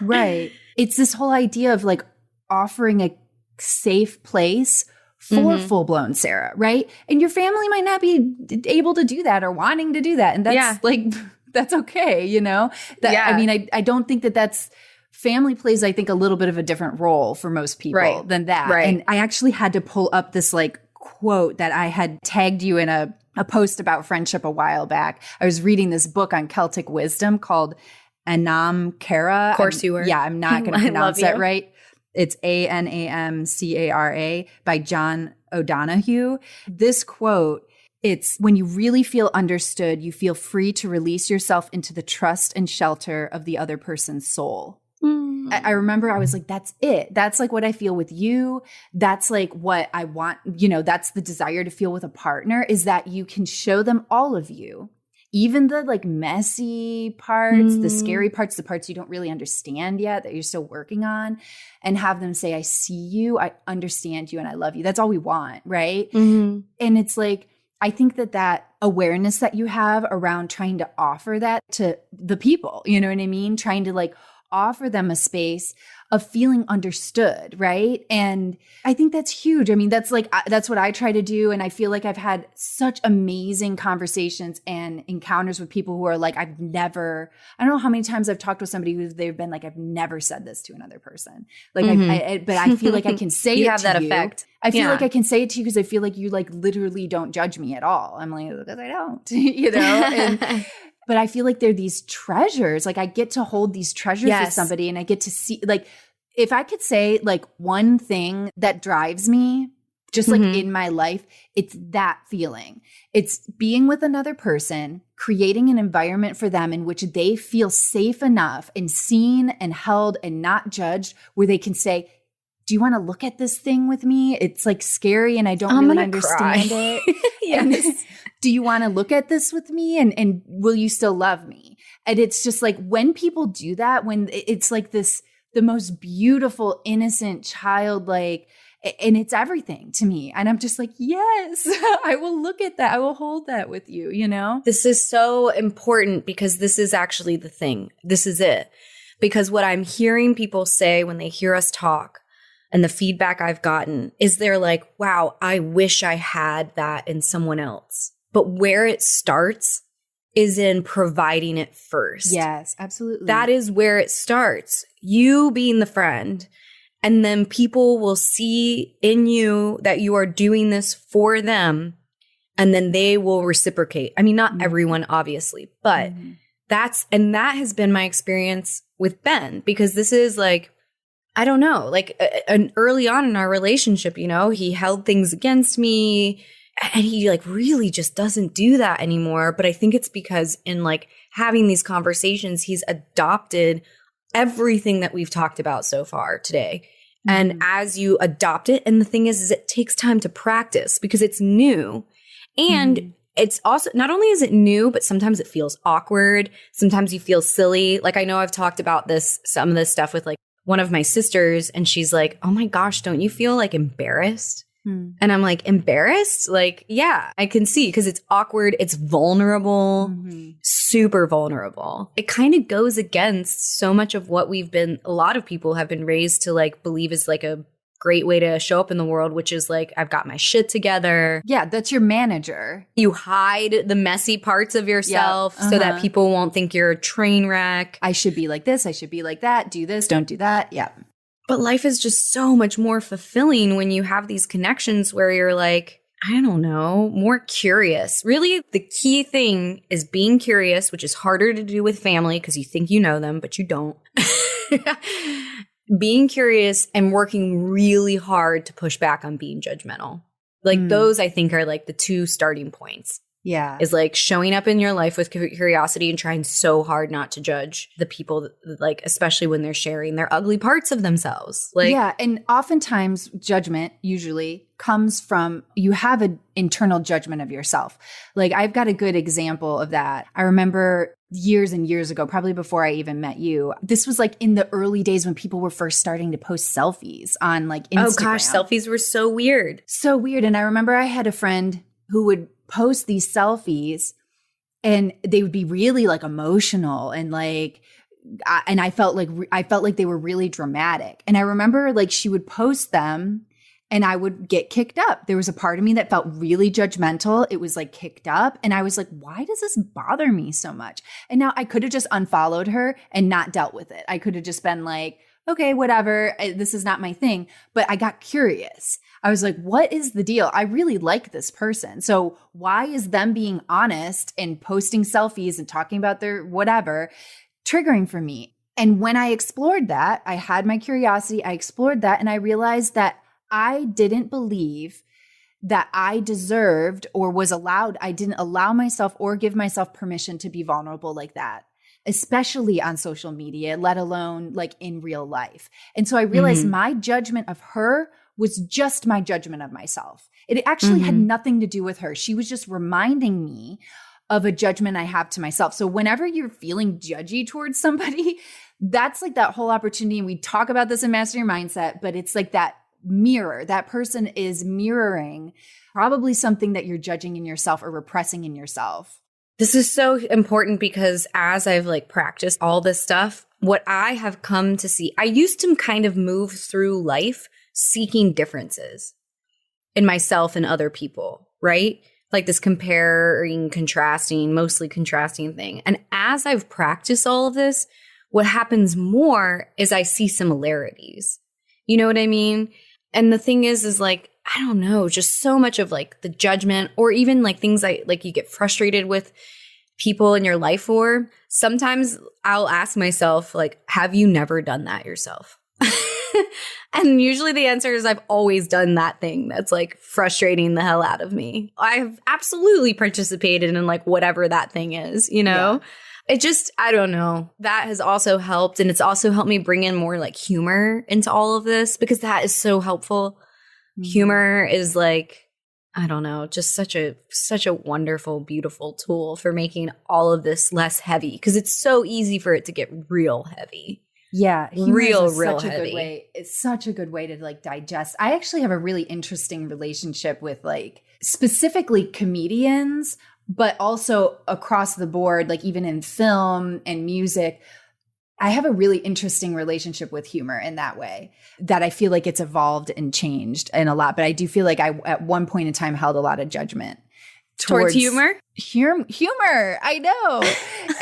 Right. It's this whole idea of like offering a safe place for full-blown Sarah, right? And your family might not be able to do that or wanting to do that. And that's like, that's okay, you know? I mean, I don't think that's, family plays, I think, a little bit of a different role for most people than that. Right. And I actually had to pull up this like quote that I had tagged you in a post about friendship a while back. I was reading this book on Celtic wisdom called Anam Cara. Of course you were. Yeah, I'm not going to pronounce that right. It's Anamcara by John O'Donohue. This quote, it's when you really feel understood, you feel free to release yourself into the trust and shelter of the other person's soul. I remember I was like, that's it. That's like what I feel with you. That's like what I want. You know, that's the desire to feel with a partner, is that you can show them all of you. even the like messy parts, the scary parts, the parts you don't really understand yet that you're still working on, and have them say, I see you, I understand you, and I love you. That's all we want, right? And it's like, I think that awareness that you have around trying to offer that to the people, you know what I mean? Trying to like offer them a space of feeling understood, right? And I think that's huge. I mean, that's what I try to do. And I feel like I've had such amazing conversations and encounters with people who are like, I don't know how many times I've talked with somebody who they've been like, I've never said this to another person. Like, but I feel like I can say you it have to that you. effect. I feel like I can say it to you because I feel like you like literally don't judge me at all. I'm like, because I don't, you know? But I feel like they're these treasures. Like I get to hold these treasures with somebody, and I get to see, like, if I could say like one thing that drives me just like in my life, it's that feeling. It's being with another person, creating an environment for them in which they feel safe enough and seen and held and not judged, where they can say, do you want to look at this thing with me? It's like scary and I don't really understand it. Yes. Do you want to look at this with me? And will you still love me? And it's just like when people do that, when it's like this, the most beautiful, innocent, childlike, and it's everything to me. And I'm just like, yes, I will look at that. I will hold that with you, you know? This is so important because this is actually the thing. This is it. Because what I'm hearing people say when they hear us talk, and the feedback I've gotten is they're like, wow, I wish I had that in someone else. But where it starts is in providing it first. Yes, absolutely. That is where it starts. You being the friend. And then people will see in you that you are doing this for them. And then they will reciprocate. I mean, not everyone, obviously, but that has been my experience with Ben, because this is like, I don't know, like early on in our relationship, you know, he held things against me and he like really just doesn't do that anymore. But I think it's because in like having these conversations, he's adopted everything that we've talked about so far today. And as you adopt it, and the thing is it takes time to practice because it's new. And it's also, not only is it new, but sometimes it feels awkward. Sometimes you feel silly. Like I know I've talked about some of this stuff with like one of my sisters, and she's like, oh my gosh, don't you feel like embarrassed? And I'm like, embarrassed? Like, yeah, I can see, because it's awkward. It's vulnerable, super vulnerable. It kind of goes against so much of what a lot of people have been raised to like believe is like a great way to show up in the world, which is like, I've got my shit together. Yeah, that's your manager. You hide the messy parts of yourself so that people won't think you're a train wreck. I should be like this. I should be like that. Do this. Don't do that. Yeah. But life is just so much more fulfilling when you have these connections where you're like, I don't know, more curious. Really, the key thing is being curious, which is harder to do with family because you think you know them, but you don't. Being curious and working really hard to push back on being judgmental. Like those, I think, are like the two starting points. Yeah. Is like showing up in your life with curiosity and trying so hard not to judge the people, like, especially when they're sharing their ugly parts of themselves. Like, yeah. And oftentimes judgment usually comes from, you have an internal judgment of yourself. Like I've got a good example of that. I remember years and years ago, probably before I even met you, this was like in the early days when people were first starting to post selfies on like Instagram. Oh gosh, selfies were so weird. So weird. And I remember I had a friend who would post these selfies and they would be really like emotional and like, and I felt like they were really dramatic. And I remember like she would post them and I would get kicked up. There was a part of me that felt really judgmental. It was like kicked up. And I was like, why does this bother me so much? And now I could have just unfollowed her and not dealt with it. I could have just been like, okay, whatever. This is not my thing. But I got curious. I was like, what is the deal? I really like this person. So why is them being honest and posting selfies and talking about their whatever triggering for me? And when I explored that, I had my curiosity, I explored that, and I realized that I didn't believe that I deserved or was allowed. I didn't allow myself or give myself permission to be vulnerable like that, especially on social media, let alone like in real life. And so I realized my judgment of her was just my judgment of myself. It actually had nothing to do with her. She was just reminding me of a judgment I have to myself. So whenever you're feeling judgy towards somebody, that's like that whole opportunity. And we talk about this in Master Your Mindset, but it's like that mirror. That person is mirroring probably something that you're judging in yourself or repressing in yourself. This is so important because as I've like practiced all this stuff, what I have come to see, I used to kind of move through life seeking differences in myself and other people, right? Like this comparing, contrasting, mostly contrasting thing. And as I've practiced all of this, what happens more is I see similarities. You know what I mean? And the thing is like, I don't know, just so much of like the judgment or even like things like you get frustrated with people in your life for. Sometimes I'll ask myself, like, have you never done that yourself? And usually the answer is I've always done that thing that's like frustrating the hell out of me. I've absolutely participated in like whatever that thing is, you know? Yeah. It just, I don't know. That has also helped. And it's also helped me bring in more like humor into all of this because that is so helpful. Mm-hmm. Humor is like, I don't know, just such a wonderful, beautiful tool for making all of this less heavy because it's so easy for it to get real heavy. Yeah, real such heavy. A good way. It's such a good way to like digest. I actually have a really interesting relationship with like specifically comedians, but also across the board, like even in film and music. I have a really interesting relationship with humor in that way that I feel like it's evolved and changed in a lot. But I do feel like I, at one point in time, held a lot of judgment towards humor. Humor, I know.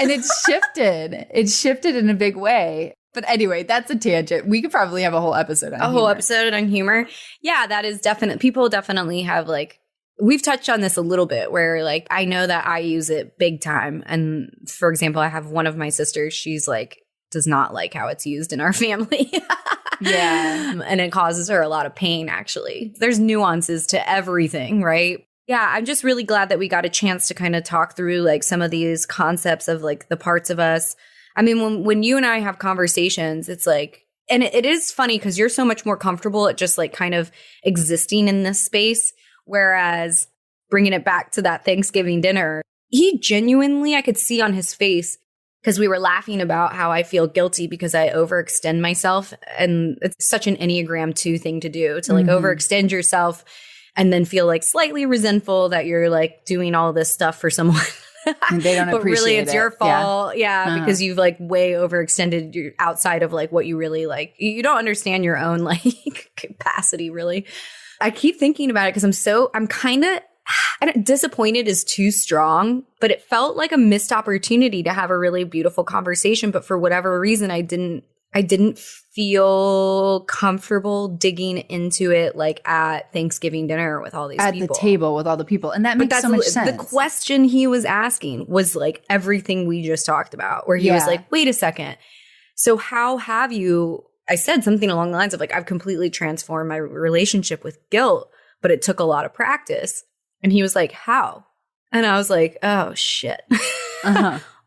And it's shifted. It's shifted in a big way. But anyway, that's a tangent. We could probably have a whole episode on humor. Yeah, that is definite. People definitely have like, we've touched on this a little bit where like, I know that I use it big time. And for example, I have one of my sisters, she's like, does not like how it's used in our family. Yeah. And it causes her a lot of pain, actually. There's nuances to everything, right? Yeah, I'm just really glad that we got a chance to kind of talk through like some of these concepts of like the parts of us. I mean, when you and I have conversations, it's like, and it is funny because you're so much more comfortable at just like kind of existing in this space. Whereas bringing it back to that Thanksgiving dinner, he genuinely, I could see on his face, because we were laughing about how I feel guilty because I overextend myself. And it's such an Enneagram 2 thing to do, to like overextend yourself and then feel like slightly resentful that you're like doing all this stuff for someone. And they don't appreciate it. But really it's your fault. Yeah, because you've like way overextended your outside of like what you really like. You don't understand your own like capacity, really. I keep thinking about it because I'm kind of, disappointed is too strong, but it felt like a missed opportunity to have a really beautiful conversation. But for whatever reason, I didn't feel comfortable digging into it like at Thanksgiving dinner with all these people. At the table with all the people. And that makes so much sense. The question he was asking was like everything we just talked about, where he was like, wait a second. So how have you, I said something along the lines of like, I've completely transformed my relationship with guilt, but it took a lot of practice. And he was like, how? And I was like, oh, shit.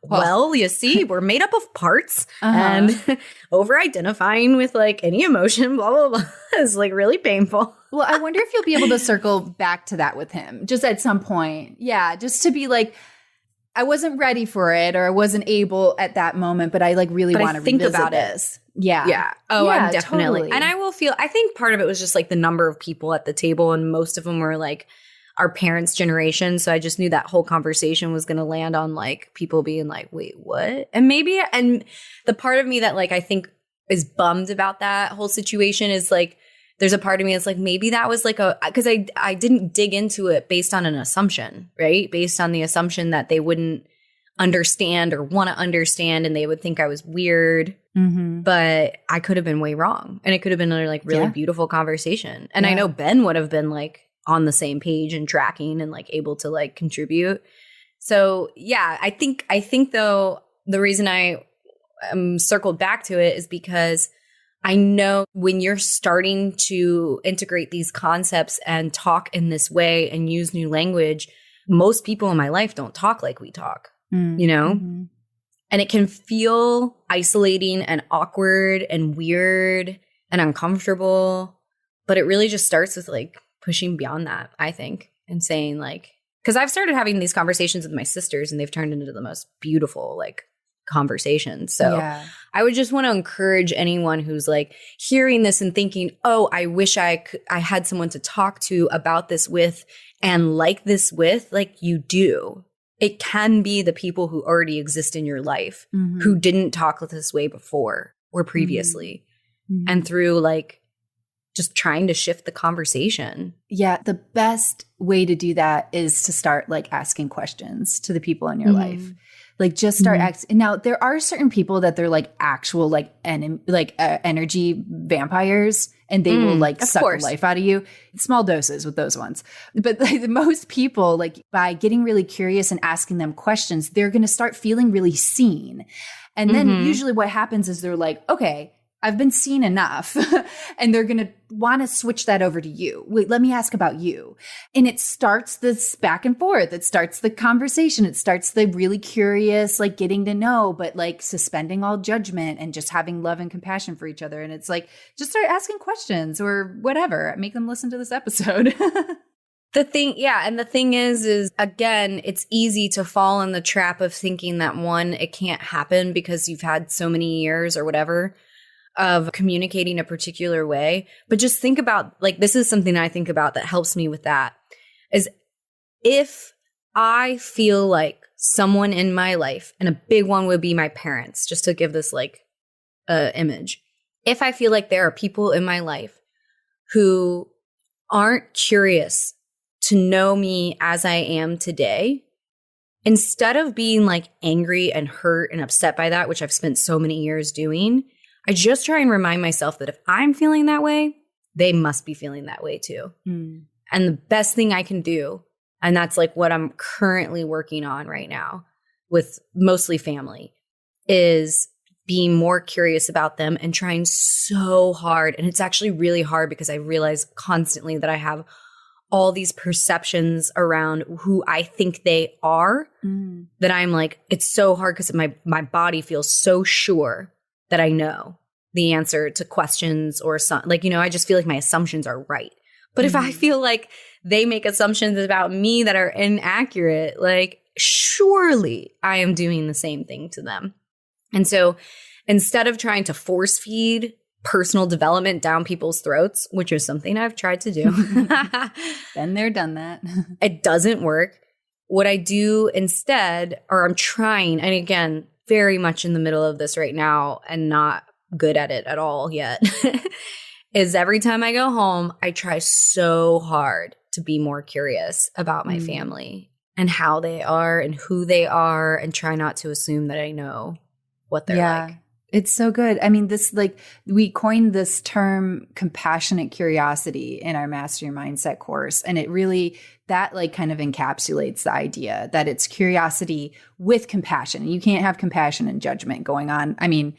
Well, you see, we're made up of parts and over-identifying with like any emotion, blah, blah, blah, is like really painful. Well, I wonder if you'll be able to circle back to that with him just at some point. Yeah, just to be like, I wasn't ready for it or I wasn't able at that moment, but I like really want to think about this. Yeah. Yeah. Oh, yeah, I'm definitely. Totally. And I think part of it was just like the number of people at the table, and most of them were like our parents' generation. So I just knew that whole conversation was going to land on like people being like, wait, what? And the part of me that like I think is bummed about that whole situation is like, there's a part of me that's like, maybe that was like because I didn't dig into it based on an assumption, right? Based on the assumption that they wouldn't understand or want to understand and they would think I was weird. Mm-hmm. But I could have been way wrong. And it could have been a like really beautiful conversation. And I know Ben would have been like on the same page and tracking and like able to like contribute. So yeah, I think though the reason I circled back to it is because I know when you're starting to integrate these concepts and talk in this way and use new language, most people in my life don't talk like we talk, you know? Mm-hmm. And it can feel isolating and awkward and weird and uncomfortable, but it really just starts with like pushing beyond that, I think, and saying like, because I've started having these conversations with my sisters and they've turned into the most beautiful like conversations. So I would just want to encourage anyone who's like hearing this and thinking, oh, I wish I had someone to talk to about this with and like this with, like you do. It can be the people who already exist in your life who didn't talk this way before or previously. And through like just trying to shift the conversation. Yeah. The best way to do that is to start like asking questions to the people in your life. Like just start asking. Now there are certain people that they're like actual like energy vampires and they will like suck the life out of you. Small doses with those ones. But like the most people, like by getting really curious and asking them questions, they're going to start feeling really seen. And then usually what happens is they're like, okay, I've been seen enough. And they're going to want to switch that over to you. Wait, let me ask about you. And it starts this back and forth. It starts the conversation. It starts the really curious, like getting to know, but like suspending all judgment and just having love and compassion for each other. And it's like, just start asking questions or whatever. Make them listen to this episode. The thing is again, it's easy to fall in the trap of thinking that one, it can't happen because you've had so many years or whatever of communicating a particular way. But just think about, like, this is something I think about that helps me with that, is if I feel like someone in my life, and a big one would be my parents, just to give this like image. If I feel like there are people in my life who aren't curious to know me as I am today, instead of being like angry and hurt and upset by that, which I've spent so many years doing, I just try and remind myself that if I'm feeling that way, they must be feeling that way too. And the best thing I can do, and that's like what I'm currently working on right now with mostly family, is being more curious about them and trying so hard. And it's actually really hard because I realize constantly that I have all these perceptions around who I think they are, that I'm like, it's so hard because my body feels so sure that I know the answer to questions or something. Like, you know, I just feel like my assumptions are right. But if I feel like they make assumptions about me that are inaccurate, like surely I am doing the same thing to them. And so instead of trying to force feed personal development down people's throats, which is something I've tried to do. Been there, done that. It doesn't work. What I do instead, or I'm trying, and again, very much in the middle of this right now and not good at it at all yet, is every time I go home, I try so hard to be more curious about my family and how they are and who they are, and try not to assume that I know what they're like. It's so good. I mean, this, like, we coined this term compassionate curiosity in our Master Your Mindset course. And it really, that like kind of encapsulates the idea that it's curiosity with compassion. You can't have compassion and judgment going on. I mean,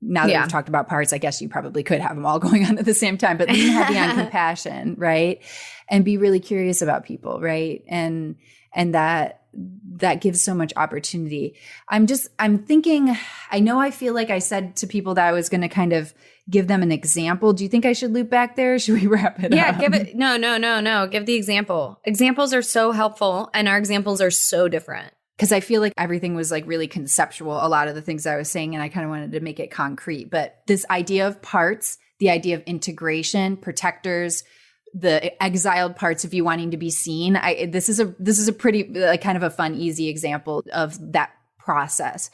now that we've talked about parts, I guess you probably could have them all going on at the same time, but lean heavy on compassion, right? And be really curious about people, right? And that gives so much opportunity. I'm thinking, I know I feel like I said to people that I was going to kind of give them an example. Do you think I should loop back there? Should we wrap it up? Yeah, give it. No. Give the example. Examples are so helpful, and our examples are so different. Because I feel like everything was like really conceptual, a lot of the things I was saying, and I kind of wanted to make it concrete. But this idea of parts, the idea of integration, protectors, the exiled parts of you wanting to be seen. This is a pretty kind of a fun, easy example of that process.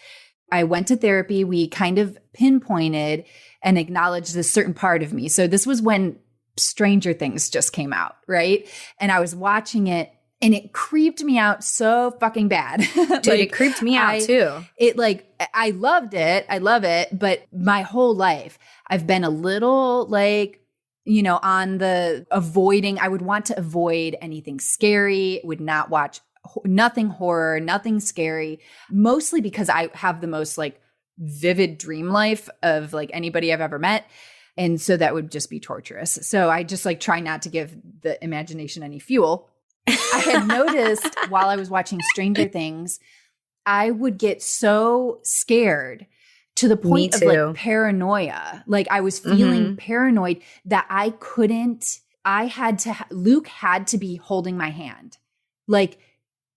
I went to therapy. We kind of pinpointed and acknowledged this certain part of me. So this was when Stranger Things just came out, right? And I was watching it, and it creeped me out so fucking bad. Dude, it creeped me out too. I loved it. I love it. But my whole life, I've been a little like, you know, on the avoiding. I would want to avoid anything scary, would not watch nothing horror, nothing scary, mostly because I have the most like vivid dream life of like anybody I've ever met. And so that would just be torturous. So I just like try not to give the imagination any fuel. I had noticed while I was watching Stranger Things, I would get so scared to the point of like paranoia. Like I was feeling paranoid that Luke had to be holding my hand. Like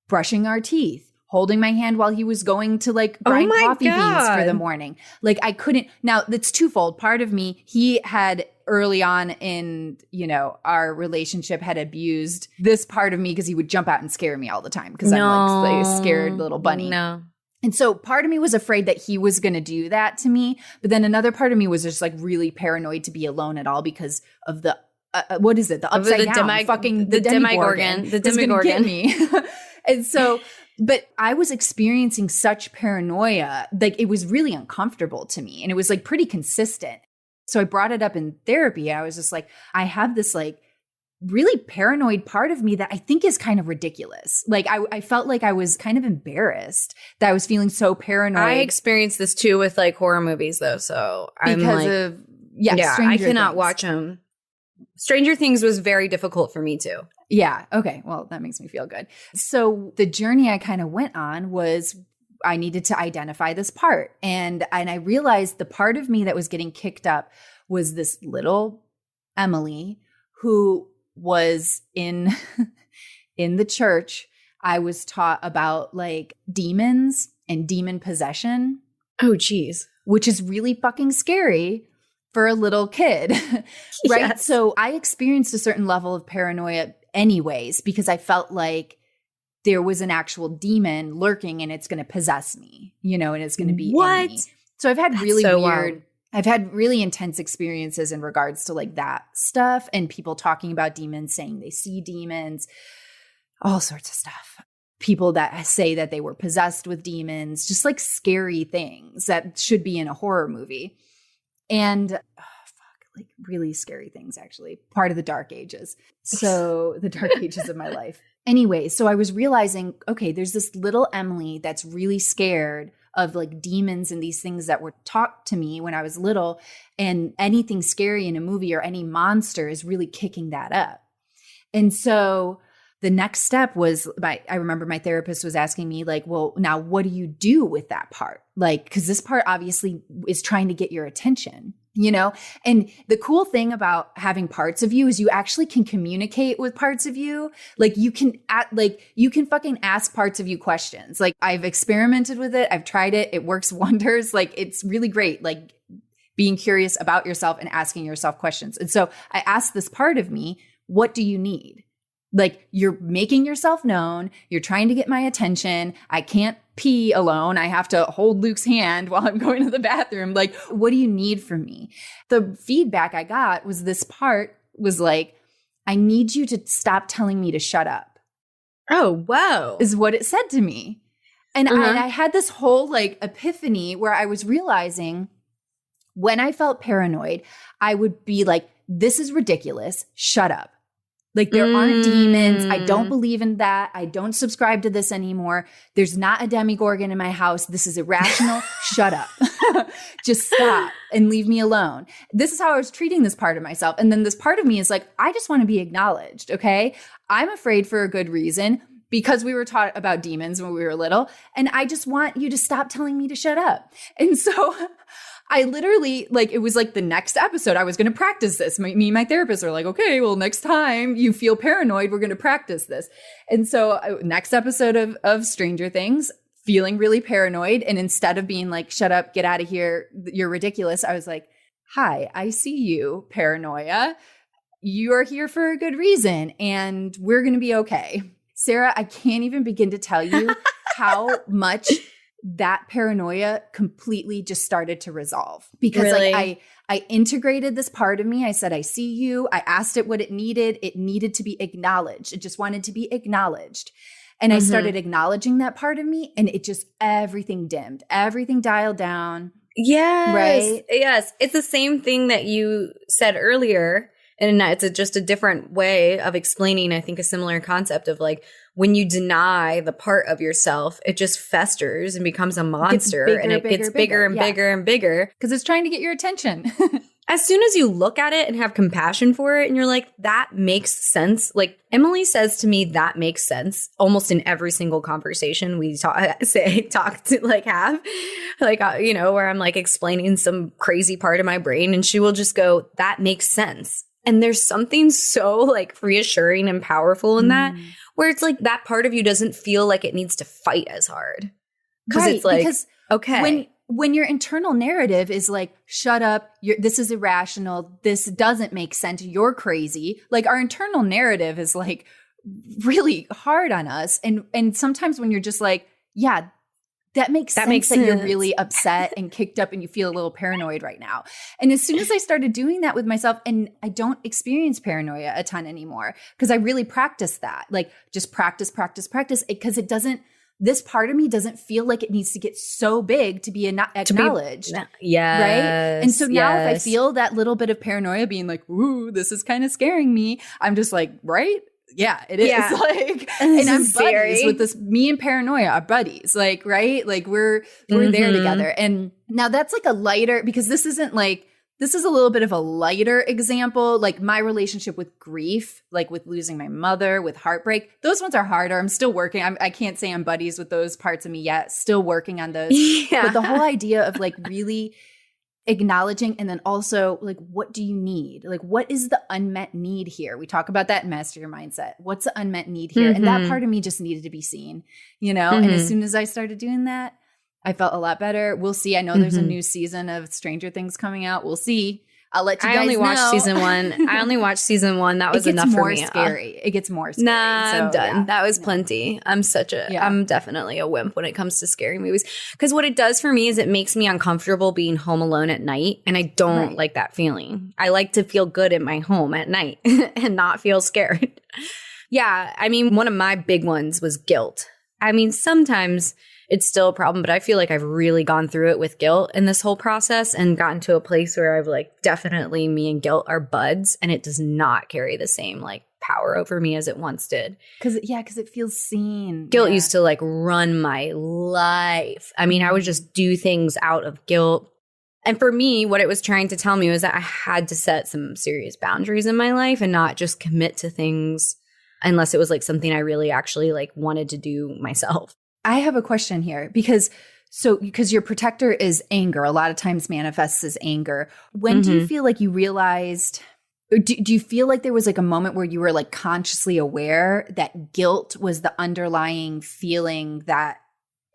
brushing our teeth, holding my hand while he was going to like grind coffee beans for the morning. Like I couldn't. Now that's twofold. Part of me, he had early on in, you know, our relationship had abused this part of me because he would jump out and scare me all the time because I'm like a scared little bunny. No. And so part of me was afraid that he was going to do that to me. But then another part of me was just like really paranoid to be alone at all because of the, what is it? The upside down, the Demigorgon. The Demigorgon. Me. And so, but I was experiencing such paranoia, like it was really uncomfortable to me. And it was like pretty consistent. So I brought it up in therapy. I was just like, I have this like really paranoid part of me that I think is kind of ridiculous. Like I felt like I was kind of embarrassed that I was feeling so paranoid. I experienced this too with like horror movies though. So I'm like, I cannot watch them. Stranger Things was very difficult for me too. Yeah. Okay. Well, that makes me feel good. So the journey I kind of went on was I needed to identify this part. And I realized the part of me that was getting kicked up was this little Emily who was in the church. I was taught about like demons and demon possession. Oh, geez. Which is really fucking scary for a little kid, right? Yes. So I experienced a certain level of paranoia anyways, because I felt like there was an actual demon lurking and it's going to possess me, you know, and it's going to be in me. So I've had I've had really intense experiences in regards to like that stuff and people talking about demons, saying they see demons, all sorts of stuff. People that say that they were possessed with demons, just like scary things that should be in a horror movie. And like really scary things, actually. Part of the dark ages. So the dark ages of my life. Anyway, so I was realizing, okay, there's this little Emily that's really scared of like demons and these things that were taught to me when I was little. And anything scary in a movie or any monster is really kicking that up. And so the next step was, I remember my therapist was asking me like, well, now what do you do with that part? Like, because this part obviously is trying to get your attention, you know? And the cool thing about having parts of you is you actually can communicate with parts of you. Like you can fucking ask parts of you questions. Like I've experimented with it. I've tried it. It works wonders. Like it's really great. Like being curious about yourself and asking yourself questions. And so I asked this part of me, what do you need? Like you're making yourself known. You're trying to get my attention. I can't pee alone. I have to hold Luke's hand while I'm going to the bathroom. Like, what do you need from me? The feedback I got was this part was like, I need you to stop telling me to shut up. Oh, wow. Is what it said to me. And I had this whole like epiphany where I was realizing when I felt paranoid, I would be like, this is ridiculous. Shut up. Like there aren't demons. I don't believe in that. I don't subscribe to this anymore. There's not a Demigorgon in my house. This is irrational. Shut up. Just stop and leave me alone. This is how I was treating this part of myself. And then this part of me is like, I just want to be acknowledged. Okay. I'm afraid for a good reason because we were taught about demons when we were little. And I just want you to stop telling me to shut up. And so I literally, like, it was like the next episode, I was going to practice this. Me and my therapist are like, okay, well, next time you feel paranoid, we're going to practice this. And so next episode of Stranger Things, feeling really paranoid. And instead of being like, shut up, get out of here, you're ridiculous, I was like, hi, I see you, paranoia. You are here for a good reason and we're going to be okay. Sarah, I can't even begin to tell you how much that paranoia completely just started to resolve because really? Like I integrated this part of me. I said, I see you. I asked it what it needed. It needed to be acknowledged. It just wanted to be acknowledged. And I started acknowledging that part of me and it just, everything dimmed, everything dialed down. Yes. Right. Yes. It's the same thing that you said earlier. And it's just a different way of explaining, I think, a similar concept of like, when you deny the part of yourself, it just festers and becomes a monster and it gets bigger and bigger and bigger. Because it's trying to get your attention. As soon as you look at it and have compassion for it and you're like, that makes sense. Like Emily says to me, that makes sense almost in every single conversation we have, like, you know, where I'm like explaining some crazy part of my brain and she will just go, that makes sense. And there's something so like reassuring and powerful in that, where it's like that part of you doesn't feel like it needs to fight as hard. Right, it's like, because okay. When your internal narrative is like, shut up, this is irrational, this doesn't make sense, you're crazy. Like our internal narrative is like really hard on us. And sometimes when you're just like, yeah, that makes sense that you're really upset and kicked up and you feel a little paranoid right now. And as soon as I started doing that with myself, and I don't experience paranoia a ton anymore because I really practice that, like just practice, because it doesn't, this part of me doesn't feel like it needs to get so big to be acknowledged. Yeah. Right. And so now if I feel that little bit of paranoia being like, ooh, this is kind of scaring me, I'm just like, right? Yeah, it is. Yeah. Like, and I'm buddies with this, me and paranoia are buddies. Like, right. Like we're there together. And now that's like a lighter, because this isn't like, this is a little bit of a lighter example, like my relationship with grief, like with losing my mother, with heartbreak. Those ones are harder. I'm still working. I can't say I'm buddies with those parts of me yet. Still working on those. Yeah. But the whole idea of like really acknowledging, and then also like, what do you need? Like, what is the unmet need here? We talk about that in Master Your Mindset. What's the unmet need here? And that part of me just needed to be seen, you know? And as soon as I started doing that, I felt a lot better. We'll see. I know there's a new season of Stranger Things coming out. We'll see. I'll let you guys know. I only watched season one. That was enough for me. It gets more scary. Nah, I'm done. Yeah. That was plenty. I'm definitely a wimp when it comes to scary movies. Because what it does for me is it makes me uncomfortable being home alone at night. And I don't like that feeling. I like to feel good in my home at night and not feel scared. Yeah. I mean, one of my big ones was guilt. I mean, sometimes it's still a problem, but I feel like I've really gone through it with guilt in this whole process and gotten to a place where I've like, definitely me and guilt are buds, and it does not carry the same like power over me as it once did. Because it feels seen. Guilt used to like run my life. I mean, I would just do things out of guilt. And for me, what it was trying to tell me was that I had to set some serious boundaries in my life and not just commit to things unless it was like something I really actually like wanted to do myself. I have a question here because your protector is anger, a lot of times manifests as anger. When do you feel like you realized, do you feel like there was like a moment where you were like consciously aware that guilt was the underlying feeling that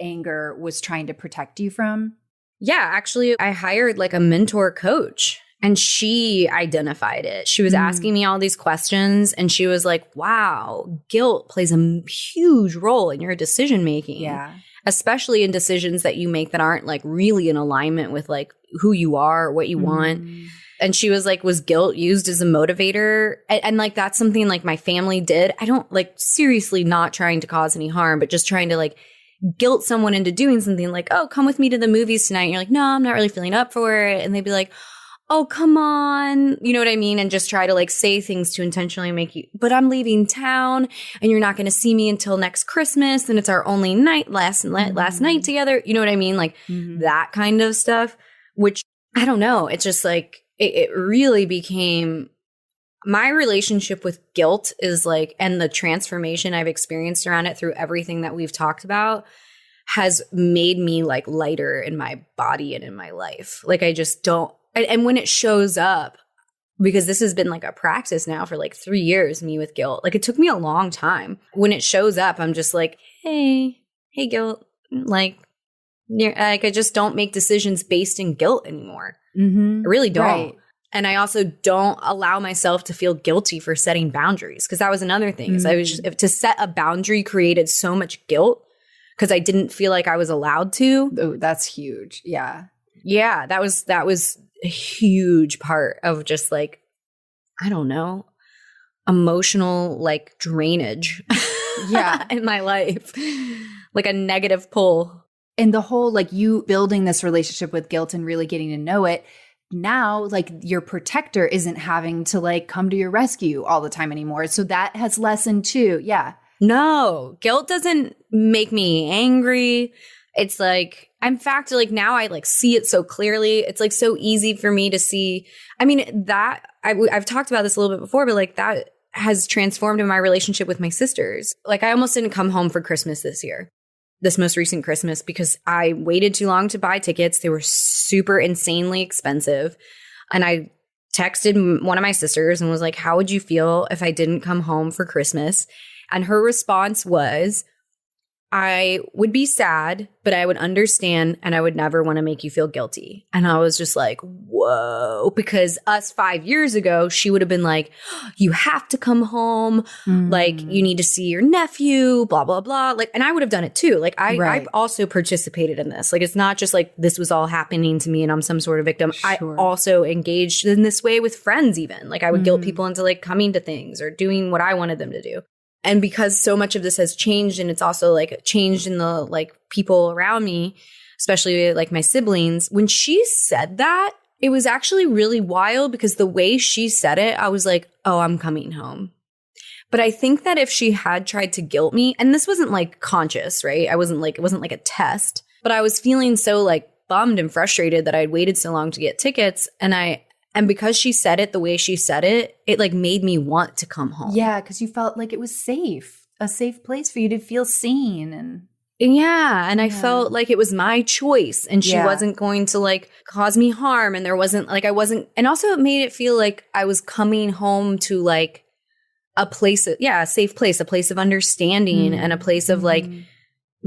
anger was trying to protect you from? Yeah, actually, I hired like a mentor coach. And she identified it. She was asking me all these questions and she was like, wow, guilt plays a huge role in your decision making. Yeah. Especially in decisions that you make that aren't like really in alignment with like who you are, or what you want. And she was like, was guilt used as a motivator? And like, that's something like my family did. I don't like seriously not trying to cause any harm, but just trying to like guilt someone into doing something like, oh, come with me to the movies tonight. And you're like, no, I'm not really feeling up for it. And they'd be like, oh, come on. You know what I mean? And just try to like say things to intentionally make you, but I'm leaving town and you're not going to see me until next Christmas. And it's our only night, last night together. You know what I mean? Like that kind of stuff, which I don't know. It's just like, it really became my relationship with guilt is like, and the transformation I've experienced around it through everything that we've talked about has made me like lighter in my body and in my life. Like I just don't. And when it shows up, because this has been like a practice now for like 3 years, me with guilt, like it took me a long time. When it shows up, I'm just like, hey, guilt. Like I just don't make decisions based in guilt anymore. I really don't. Right. And I also don't allow myself to feel guilty for setting boundaries. Because that was another thing. Is I was just, to set a boundary created so much guilt because I didn't feel like I was allowed to. Oh, that's huge. Yeah. Yeah, that was a huge part of just like, I don't know, emotional like drainage in my life, like a negative pull. And the whole like you building this relationship with guilt and really getting to know it, now like your protector isn't having to like come to your rescue all the time anymore. So that has lessened too. Yeah. No, guilt doesn't make me angry. It's like, in fact, like now I like see it so clearly. It's like so easy for me to see. I mean, that I've talked about this a little bit before, but like that has transformed in my relationship with my sisters. Like I almost didn't come home for Christmas this most recent Christmas, because I waited too long to buy tickets. They were super insanely expensive. And I texted one of my sisters and was like, how would you feel if I didn't come home for Christmas? And her response was, I would be sad, but I would understand and I would never want to make you feel guilty. And I was just like, whoa, because us 5 years ago, she would have been like, you have to come home. Like, you need to see your nephew, blah, blah, blah. Like, and I would have done it too. Like, I've also participated in this. Like, it's not just like this was all happening to me and I'm some sort of victim. Sure. I also engaged in this way with friends even. Like, I would guilt people into like coming to things or doing what I wanted them to do. And because so much of this has changed and it's also like changed in the like people around me, especially like my siblings, when she said that, it was actually really wild because the way she said it, I was like, oh, I'm coming home. But I think that if she had tried to guilt me, and this wasn't like conscious, right? It wasn't like a test, but I was feeling so like bummed and frustrated that I'd waited so long to get tickets. And because she said it the way she said it, it like made me want to come home. Yeah, because you felt like it was safe, a safe place for you to feel seen. And I felt like it was my choice and she wasn't going to like cause me harm. And there wasn't like, and also it made it feel like I was coming home to like a place, a safe place, a place of understanding and a place of like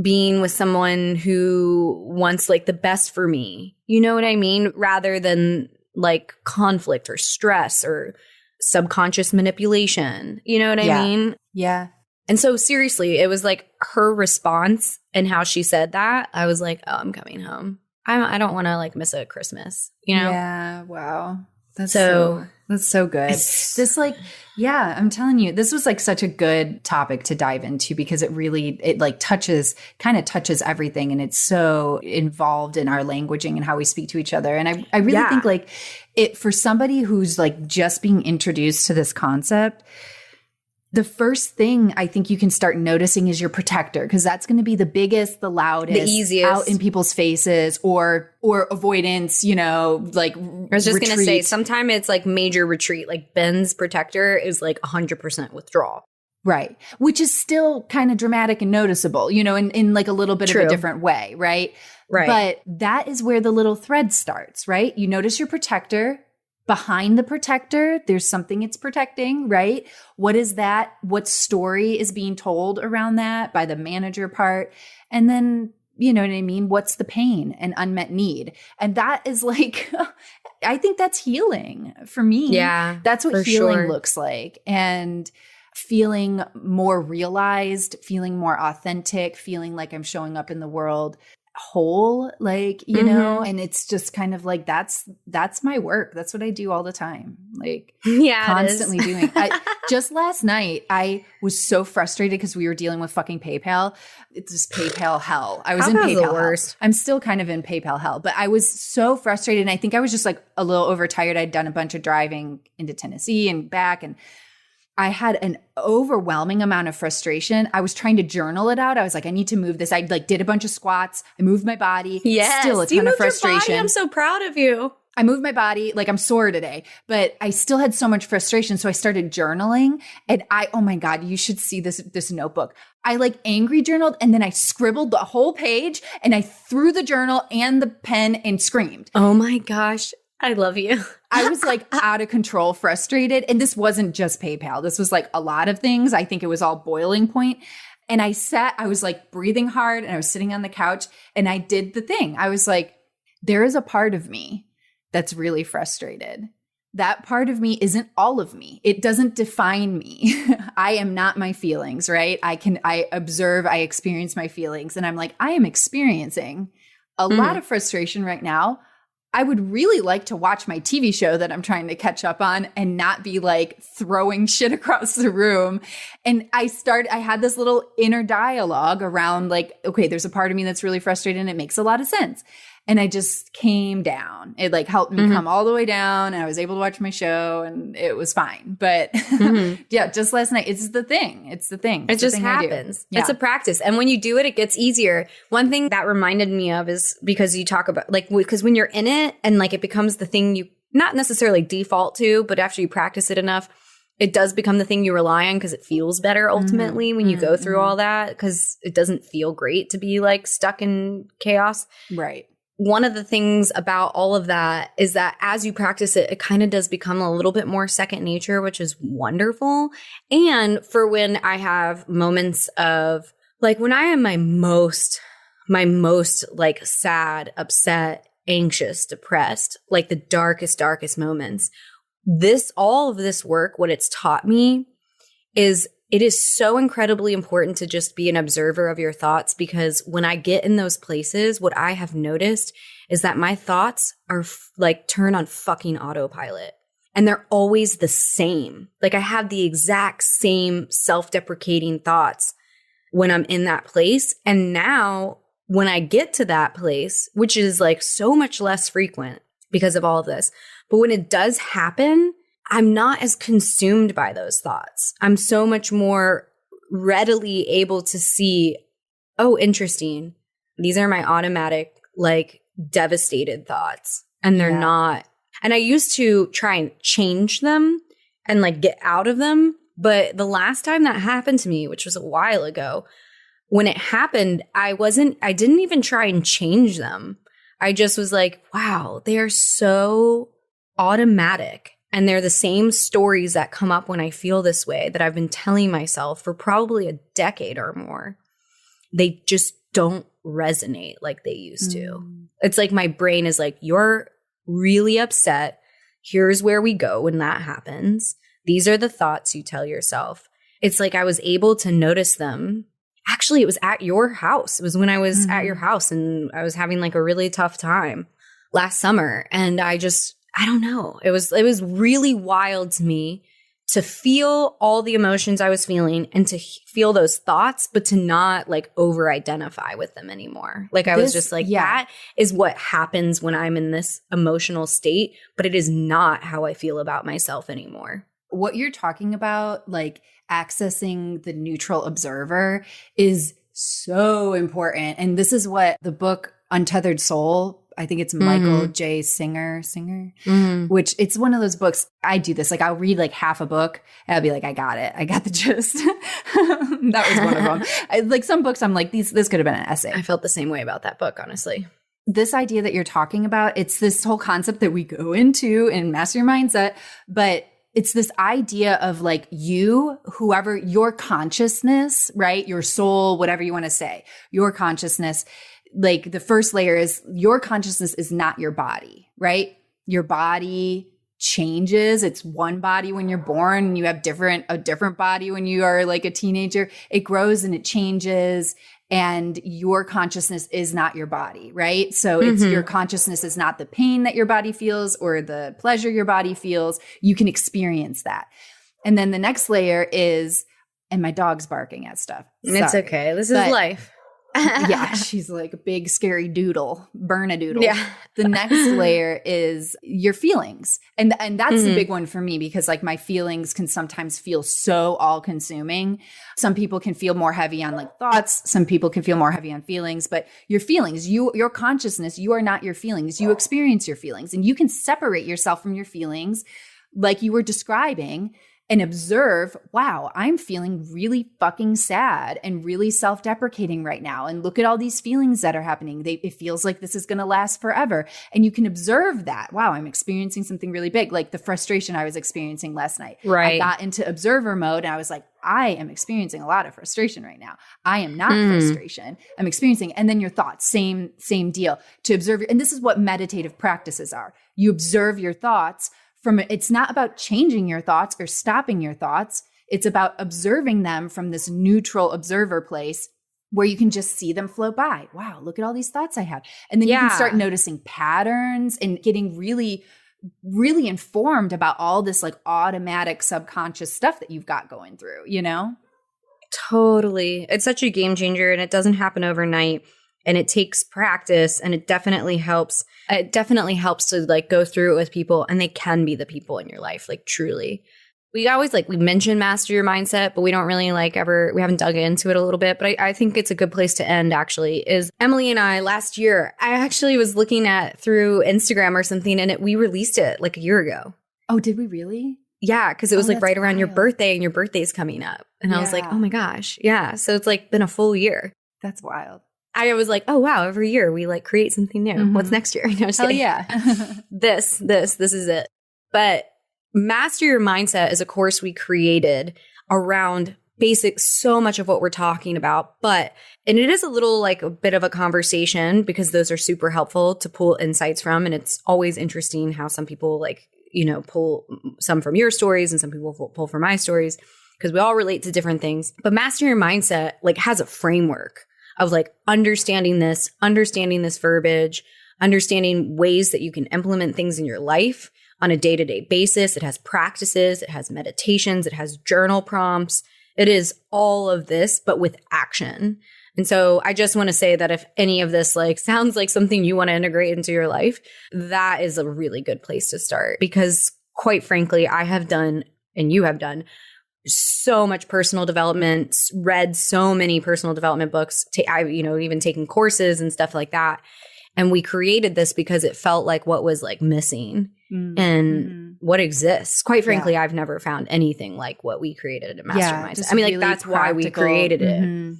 being with someone who wants like the best for me. You know what I mean? Rather than like conflict or stress or subconscious manipulation. You know what I mean? Yeah. And so seriously, it was like her response and how she said that. I was like, oh, I'm coming home. I don't want to like miss a Christmas, you know? Yeah. Wow. That's so good. This like, I'm telling you, this was like such a good topic to dive into because it like touches everything. And it's so involved in our languaging and how we speak to each other. And I really think like it for somebody who's like just being introduced to this concept, the first thing I think you can start noticing is your protector, because that's going to be the biggest, the loudest, the easiest out in people's faces, or avoidance, you know, like I was just going to say, sometimes it's like major retreat. Like Ben's protector is like 100% withdrawal. Right. Which is still kind of dramatic and noticeable, you know, in like a little bit of a different way, right? Right. But that is where the little thread starts, right? You notice your protector. Behind the protector, there's something it's protecting, right? What is that? What story is being told around that by the manager part? And then, you know what I mean? What's the pain and unmet need? And that is like, I think that's healing for me. Yeah. That's what healing looks like. And feeling more realized, feeling more authentic, feeling like I'm showing up in the world whole, like, you know, and it's just kind of like, that's my work. That's what I do all the time. Like constantly doing. Just last night, I was so frustrated because we were dealing with fucking PayPal. It's just PayPal hell. I was in PayPal hell. I'm still kind of in PayPal hell, but I was so frustrated. And I think I was just like a little overtired. I'd done a bunch of driving into Tennessee and back, and I had an overwhelming amount of frustration. I was trying to journal it out. I was like, I need to move this. I like did a bunch of squats. I moved my body. Yes. Still a ton of frustration. Your body. I'm so proud of you. I moved my body. Like I'm sore today, but I still had so much frustration. So I started journaling, and oh my God, you should see this notebook. I like angry journaled, and then I scribbled the whole page, and I threw the journal and the pen and screamed. Oh my gosh. I love you. I was like out of control, frustrated. And this wasn't just PayPal. This was like a lot of things. I think it was all boiling point. And I was like breathing hard, and I was sitting on the couch, and I did the thing. I was like, there is a part of me that's really frustrated. That part of me isn't all of me. It doesn't define me. I am not my feelings, right? I observe, I experience my feelings. And I'm like, I am experiencing a lot of frustration right now. I would really like to watch my TV show that I'm trying to catch up on and not be like throwing shit across the room. And I had this little inner dialogue around like, okay, there's a part of me that's really frustrated and it makes a lot of sense. And I just came down. It like helped me come all the way down, and I was able to watch my show, and it was fine. But yeah, just last night, it's the thing. It's the thing. It just happens. Yeah. It's a practice. And when you do it, it gets easier. One thing that reminded me of is because you talk about like, because when you're in it and like it becomes the thing you not necessarily default to, but after you practice it enough, it does become the thing you rely on because it feels better ultimately when you go through all that, because it doesn't feel great to be like stuck in chaos. Right. one of the things about all of that is that as you practice it, it kind of does become a little bit more second nature, which is wonderful. And for when I have moments of like when I am my most like sad, upset, anxious, depressed, like the darkest moments, all of this work, what it's taught me is it is so incredibly important to just be an observer of your thoughts, because when I get in those places, what I have noticed is that my thoughts are like turn on fucking autopilot, and they're always the same. Like I have the exact same self-deprecating thoughts when I'm in that place. And now when I get to that place, which is like so much less frequent because of all of this, but when it does happen, I'm not as consumed by those thoughts. I'm so much more readily able to see, oh, interesting. These are my automatic, like, devastated thoughts. And they're not. And I used to try and change them and, like, get out of them. But the last time that happened to me, which was a while ago, when it happened, I didn't even try and change them. I just was like, wow, they are so automatic. And they're the same stories that come up when I feel this way that I've been telling myself for probably a decade or more. They just don't resonate like they used to. It's like my brain is like, you're really upset. Here's where we go when that happens. These are the thoughts you tell yourself. It's like I was able to notice them. Actually, it was at your house. It was when I was at your house and I was having like a really tough time last summer. And I don't know. It was really wild to me to feel all the emotions I was feeling and to feel those thoughts, but to not like over identify with them anymore. Like I was just like, that is what happens when I'm in this emotional state, but it is not how I feel about myself anymore. What you're talking about, like accessing the neutral observer, is so important. And this is what the book Untethered Soul, I think it's Michael J. Singer, which it's one of those books. I do this. Like I'll read like half a book and I'll be like, I got it. I got the gist. That was one of them. Like some books I'm like, this could have been an essay. I felt the same way about that book, honestly. This idea that you're talking about, it's this whole concept that we go into in Master Your Mindset, but it's this idea of like whoever your consciousness, right? Your soul, whatever you want to say, your consciousness. Like the first layer is your consciousness is not your body, right? Your body changes. It's one body when you're born and you have a different body when you are like a teenager. It grows and it changes, and your consciousness is not your body, right? So it's your consciousness is not the pain that your body feels or the pleasure your body feels. You can experience that. And then the next layer is, and my dog's barking at stuff. It's okay. This is life. Yeah, she's like a big scary doodle, burn-a-doodle. Yeah. The next layer is your feelings. And that's the big one for me, because like my feelings can sometimes feel so all-consuming. Some people can feel more heavy on like thoughts. Some people can feel more heavy on feelings. But your feelings, your consciousness, you are not your feelings. You experience your feelings. And you can separate yourself from your feelings like you were describing and observe, wow, I'm feeling really fucking sad and really self-deprecating right now. And look at all these feelings that are happening. It feels like this is going to last forever. And you can observe that. Wow, I'm experiencing something really big, like the frustration I was experiencing last night. Right. I got into observer mode and I was like, I am experiencing a lot of frustration right now. I am not frustration. I'm experiencing. And then your thoughts, same deal. To observe. And this is what meditative practices are. You observe your thoughts. It's not about changing your thoughts or stopping your thoughts. It's about observing them from this neutral observer place where you can just see them float by. Wow, look at all these thoughts I have. And then you can start noticing patterns and getting really, really informed about all this like automatic subconscious stuff that you've got going through, you know? Totally. It's such a game changer, and it doesn't happen overnight. And it takes practice, and it definitely helps. It definitely helps to like go through it with people, and they can be the people in your life, like truly. We always we mention master your mindset, but we don't really we haven't dug into it a little bit. But I think it's a good place to end, actually, is Emily and I last year, I actually was looking at through Instagram or something, and we released it like a year ago. Oh, did we really? Yeah, because it was like right around your birthday, and your birthday's coming up. And I was like, oh my gosh. Yeah. So it's like been a full year. That's wild. I was like, oh, wow, every year we like create something new. What's next year? No, just Hell kidding. yeah. This is it. But Master Your Mindset is a course we created around so much of what we're talking about. And it is a little like a bit of a conversation because those are super helpful to pull insights from. And it's always interesting how some people like, pull some from your stories and some people pull from my stories because we all relate to different things. But Master Your Mindset like has a framework of like understanding this verbiage, understanding ways that you can implement things in your life on a day-to-day basis. It has practices, it has meditations, it has journal prompts. It is all of this, but with action. And so I just want to say that if any of this like sounds like something you want to integrate into your life, that is a really good place to start. Because quite frankly, I have done, and you have done, so much personal development, read so many personal development books. I've, even taken courses and stuff like that. And we created this because it felt like what was like missing and what exists. Quite frankly, I've never found anything like what we created at Master Your Mindset. I mean, like that's why we created it,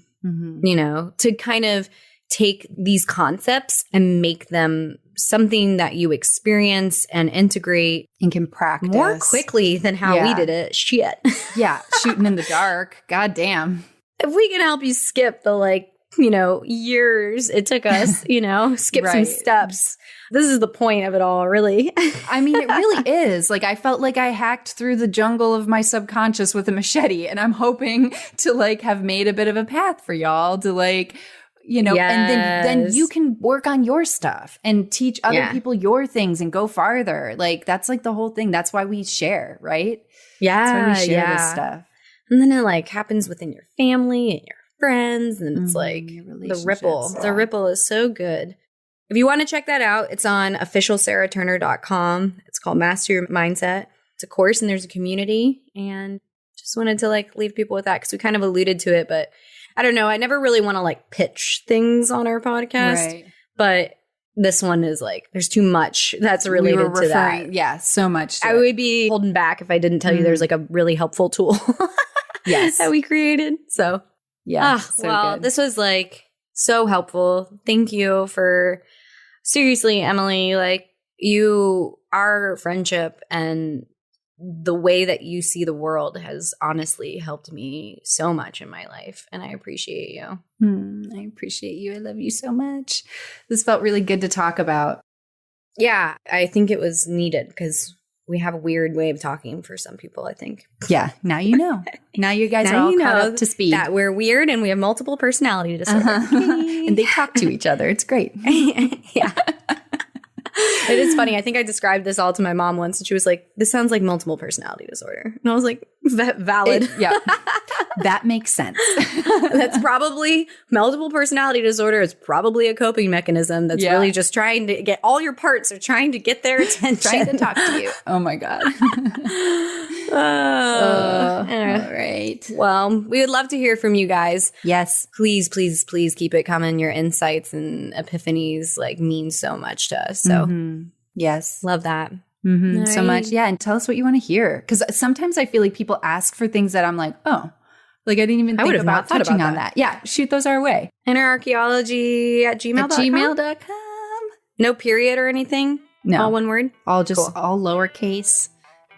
to kind of take these concepts and make them something that you experience and integrate and can practice more quickly than how we did it. Shit. Yeah. Shooting in the dark. God damn. If we can help you skip the years it took us, skip some steps. This is the point of it all, really. I mean, it really is. Like, I felt like I hacked through the jungle of my subconscious with a machete, and I'm hoping to have made a bit of a path for y'all to and then you can work on your stuff and teach other people your things and go farther. Like, that's the whole thing. That's why we share, right? Yeah. That's why we share this stuff. And then it happens within your family and your friends, and it's the ripple is so good. If you want to check that out, it's on officialsarahturner.com. It's called Master Your Mindset. It's a course and there's a community, and just wanted to leave people with that because we kind of alluded to it, but I don't know. I never really want to pitch things on our podcast, but this one is there's too much that's related to that. Yeah, so much. I would be holding back if I didn't tell you there's a really helpful tool that we created. So yeah. Good. This was so helpful. Thank you for seriously, Emily, our friendship and the way that you see the world has honestly helped me so much in my life. And I appreciate you. I appreciate you. I love you so much. This felt really good to talk about. Yeah, I think it was needed because we have a weird way of talking for some people, I think. Yeah, now you know. Now you guys are all caught up to speed. That we're weird and we have multiple personality disorders. And they talk to each other. It's great. Yeah. It is funny. I think I described this all to my mom once, and she was like, this sounds like multiple personality disorder. And I was like, valid. Yeah. That makes sense. That's probably multiple personality disorder is probably a coping mechanism that's really just trying to get all your parts are trying to get their attention. Trying to talk to you. Oh my God. All right. Well, we would love to hear from you guys. Yes. Please, please, please keep it coming. Your insights and epiphanies mean so much to us. So yes. Love that. Right. So much. Yeah. And tell us what you want to hear. Because sometimes I feel like people ask for things that I'm like, oh, I didn't even think about touching on that. Yeah. Shoot those our way. innerarchaeology@gmail.com. No period or anything? No. All one word? All just all lowercase,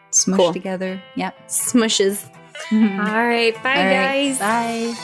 smushed together. Yep. Smushes. All right. Bye, guys. Bye.